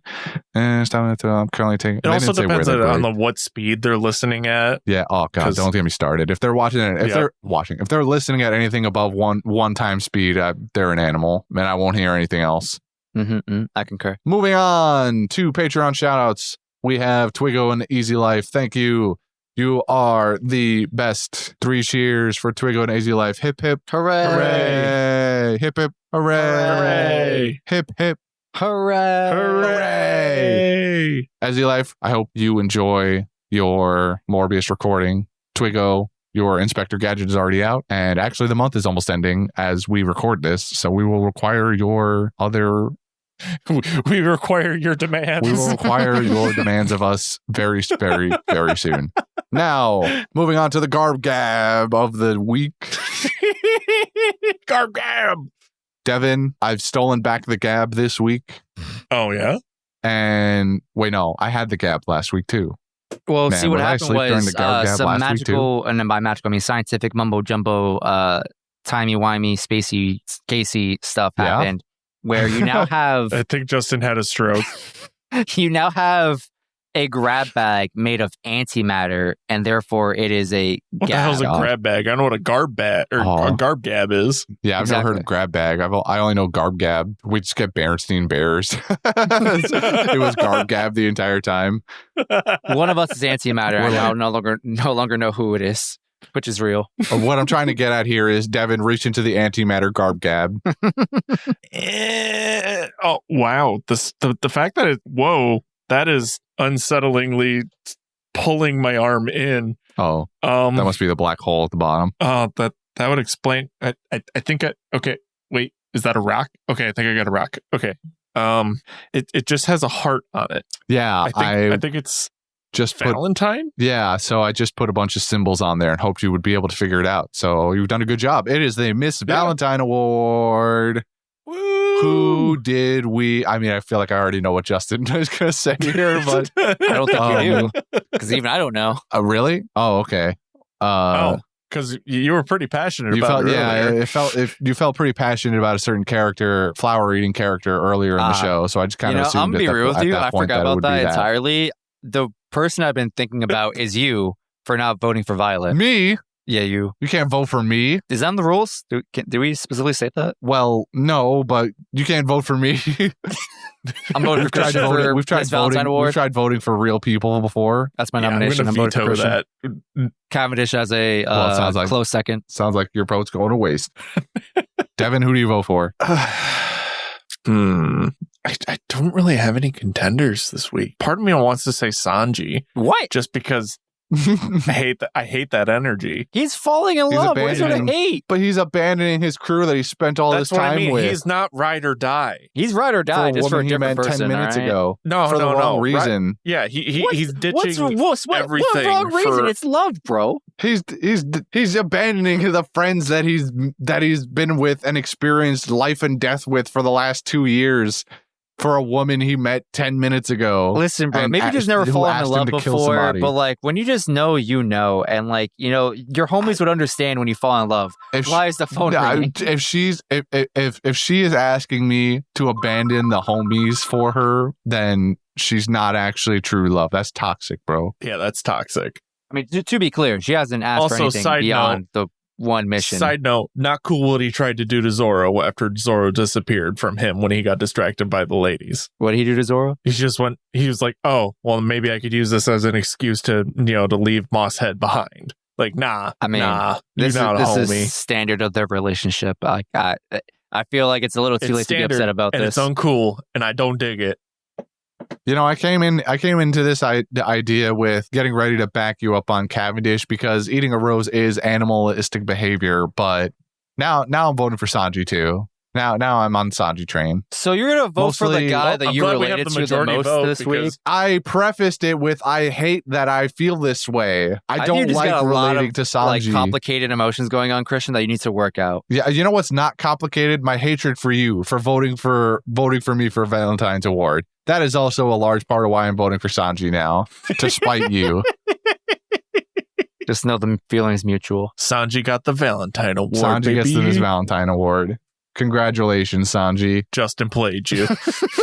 I'm currently taking? It also depends on what speed they're listening at. Yeah. Oh God, don't get me started. If they're watching it, if they're listening at anything above one time speed, they're an animal, and I won't hear anything else. I concur. Moving on to Patreon shoutouts, we have Twiggo and Easy Life. Thank you. You are the best. 3 cheers for Twiggo and Easy Life. Hip hip hooray! Hooray! Hip hip hooray! Hooray! Hip hip. Hooray! Hooray! Easy Life, I hope you enjoy your Morbius recording. Twiggo, your Inspector Gadget is already out, and actually the month is almost ending as we record this, so we will require your other... We require your demands. We will require your demands of us very, very, very soon. Now, moving on to the Garb Gab of the week. Garb Gab! Devin, I've stolen back the Gab this week. Oh, yeah? And wait, no, I had the Gab last week too. Well, see what happened was some magical, and then by magical I mean scientific mumbo jumbo, timey-wimey, spacey, Casey stuff happened where you now have... I think Justin had a stroke. You now have a grab bag made of antimatter, and therefore it is a What the hell's a grab bag? I don't know what a garb bag or a garb gab is. Yeah, I've never heard of grab bag. I only know garb gab. We just get Berenstein Bears. It was garb gab the entire time. One of us is antimatter. I no longer know who it is, which is real. What I'm trying to get at here is Devin, reach into the antimatter garb gab. Oh wow! The fact that that is unsettlingly pulling my arm in. Oh, that must be the black hole at the bottom. Oh, that would explain. I think. Okay, wait. Is that a rock? Okay, I think I got a rock. Okay. It just has a heart on it. Yeah, I think it's just Valentine. Yeah, so I just put a bunch of symbols on there and hoped you would be able to figure it out. So you've done a good job. It is the Miss Valentine Award. Woo! Who did we? I mean, I feel like I already know what Justin is going to say here, but I don't think you do, because even I don't know. Really? Oh, okay. Because you were pretty passionate about it. Yeah, you felt pretty passionate about a certain character, flower eating character, earlier in the show. So I just kind of assumed. I'm gonna be real with you. I forgot about that entirely. That. The person I've been thinking about is you for not voting for Violet. Me? Yeah, you. You can't vote for me. Is that in the rules? Do we specifically say that? Well, no, but you can't vote for me. I'm voting for Christian for We've tried voting. We've tried voting for real people before. That's my nomination. I'm voting for Christian. That. Cavendish as a close second. Sounds like your vote's going to waste. Devin, who do you vote for? I don't really have any contenders this week. Part of me wants to say Sanji. What? Just because I hate that energy. He's falling in love. What is there to hate? But he's abandoning his crew that he spent all this time with. He's not ride or die. He's ride or die just for a different person. 10 minutes ago. No, for the wrong reason. Right. Yeah, he's ditching everything. What wrong reason? It's love, bro. He's abandoning the friends that he's been with and experienced life and death with for the last 2 years for a woman he met 10 minutes ago. Listen, bro, maybe you've never fallen in love before, but like when you just know, and like, your homies would understand when you fall in love. Why is the phone ringing? If she is asking me to abandon the homies for her, then she's not actually true love. That's toxic, bro. Yeah, that's toxic. I mean, to be clear, she hasn't asked for anything beyond the one mission. Side note, not cool what he tried to do to Zoro after Zoro disappeared from him when he got distracted by the ladies. What did he do to Zoro? He was like, oh, well, maybe I could use this as an excuse to leave Moss Head behind. Like, nah. I mean, this is standard of their relationship. I feel like it's a little too late to be upset about this. And it's uncool, and I don't dig it. I came into this idea with getting ready to back you up on Cavendish because eating a rose is animalistic behavior, but now I'm voting for Sanji too. Now I'm on Sanji train. So you're gonna vote for the guy that you related to the most this week? I prefaced it with I hate that I feel this way. I don't like relating to Sanji. Like complicated emotions going on, Christian, that you need to work out. Yeah, you know what's not complicated? My hatred for you for voting for me for Valentine's Award. That is also a large part of why I'm voting for Sanji now, to spite you. Just know the feeling is mutual. Sanji got the Valentine Award. Sanji gets this Valentine Award. Congratulations, Sanji. Justin played you.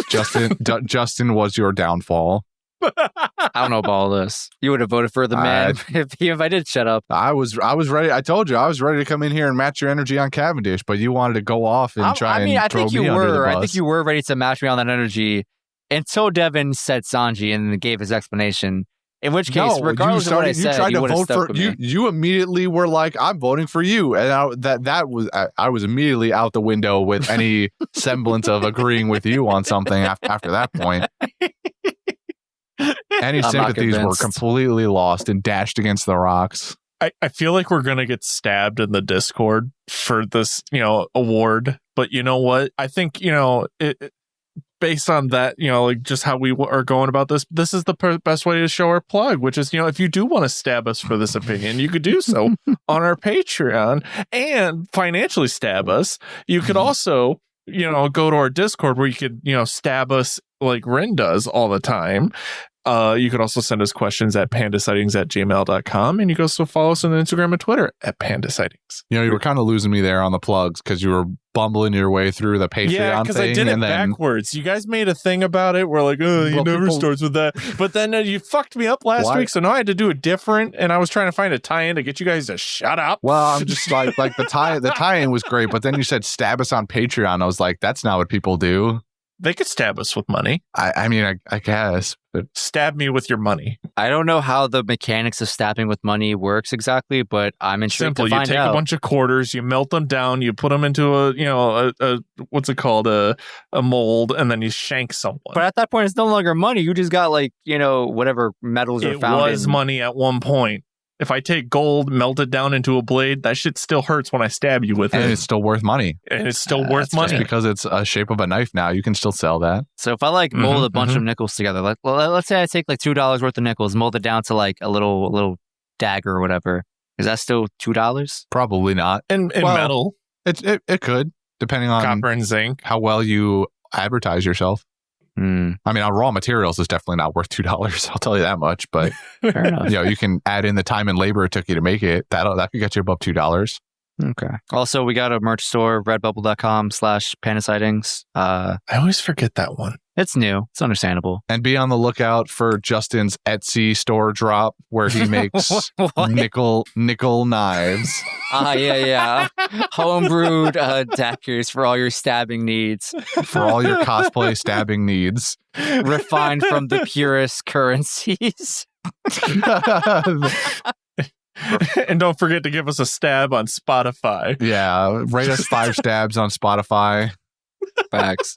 Justin was your downfall. I don't know about all this. You would have voted for the man if I did shut up. I was ready. I told you I was ready to come in here and match your energy on Cavendish, but you wanted to go off and throw me under the bus. I think you were ready to match me on that energy until Devin said Sanji and gave his explanation. In which case, regardless of what I said, you would have stuck with me. You immediately were like, "I'm voting for you," and I was immediately out the window with any semblance of agreeing with you on something after that point. Any sympathies were completely lost and dashed against the rocks. I feel like we're gonna get stabbed in the Discord for this, award. But you know what? I think based on that, like just how we are going about this is the best way to show our plug, which is, if you do want to stab us for this opinion, you could do so on our Patreon and financially stab us. You could also, go to our Discord where you could, stab us like Rin does all the time. You could also send us questions at pandasightings@gmail.com, and you can also follow us on Instagram and Twitter at pandasightings. You were kind of losing me there on the plugs because you were bumbling your way through the Patreon thing. Yeah, because I did it backwards. You guys made a thing about it. We're like, he never starts with that. But then you fucked me up last week, so now I had to do it different, and I was trying to find a tie-in to get you guys to shut up. Well, I'm just like the tie-in was great, but then you said stab us on Patreon. I was like, that's not what people do. They could stab us with money. I mean, I guess. But stab me with your money. I don't know how the mechanics of stabbing with money works exactly, but I'm intrigued to find out. You take a bunch of quarters, you melt them down, you put them into a what's it called, a mold, and then you shank someone. But at that point, it's no longer money. You just got whatever metals are found. It was money at one point. If I take gold, melt it down into a blade, that shit still hurts when I stab you with it. And it's still worth money. And it's still worth money. Just because it's a shape of a knife now, you can still sell that. So if I mold a bunch of nickels together, let's say I take $2 worth of nickels, mold it down to a little dagger or whatever. Is that still $2? Probably not. And metal. It could, depending on copper and zinc. How well you advertise yourself. I mean, on raw materials is definitely not worth $2. I'll tell you that much. But fair enough. You can add in the time and labor it took you to make it. That could get you above $2. Okay. Also, we got a merch store, redbubble.com/pandasightings. I always forget that one. It's new. It's understandable. And be on the lookout for Justin's Etsy store drop where he makes nickel knives. Yeah. Homebrewed daggers for all your stabbing needs. For all your cosplay stabbing needs. Refined from the purest currencies. And don't forget to give us a stab on Spotify. Yeah, rate us 5 stabs on Spotify. Facts.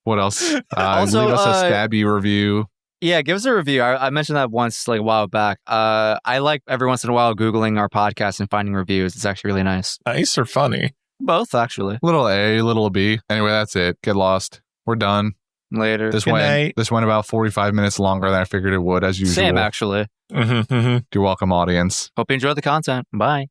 What else? Also, leave us a stabby review. Yeah, give us a review. I mentioned that once, like a while back. I like every once in a while Googling our podcast and finding reviews. It's actually really nice. Nice or funny? Both, actually. Little A, little B. Anyway, that's it. Get lost. We're done. Later. This Good night. went about 45 minutes longer than I figured it would, as usual. Same, actually. Mm-hmm, mm-hmm. You're welcome, audience. Hope you enjoyed the content. Bye.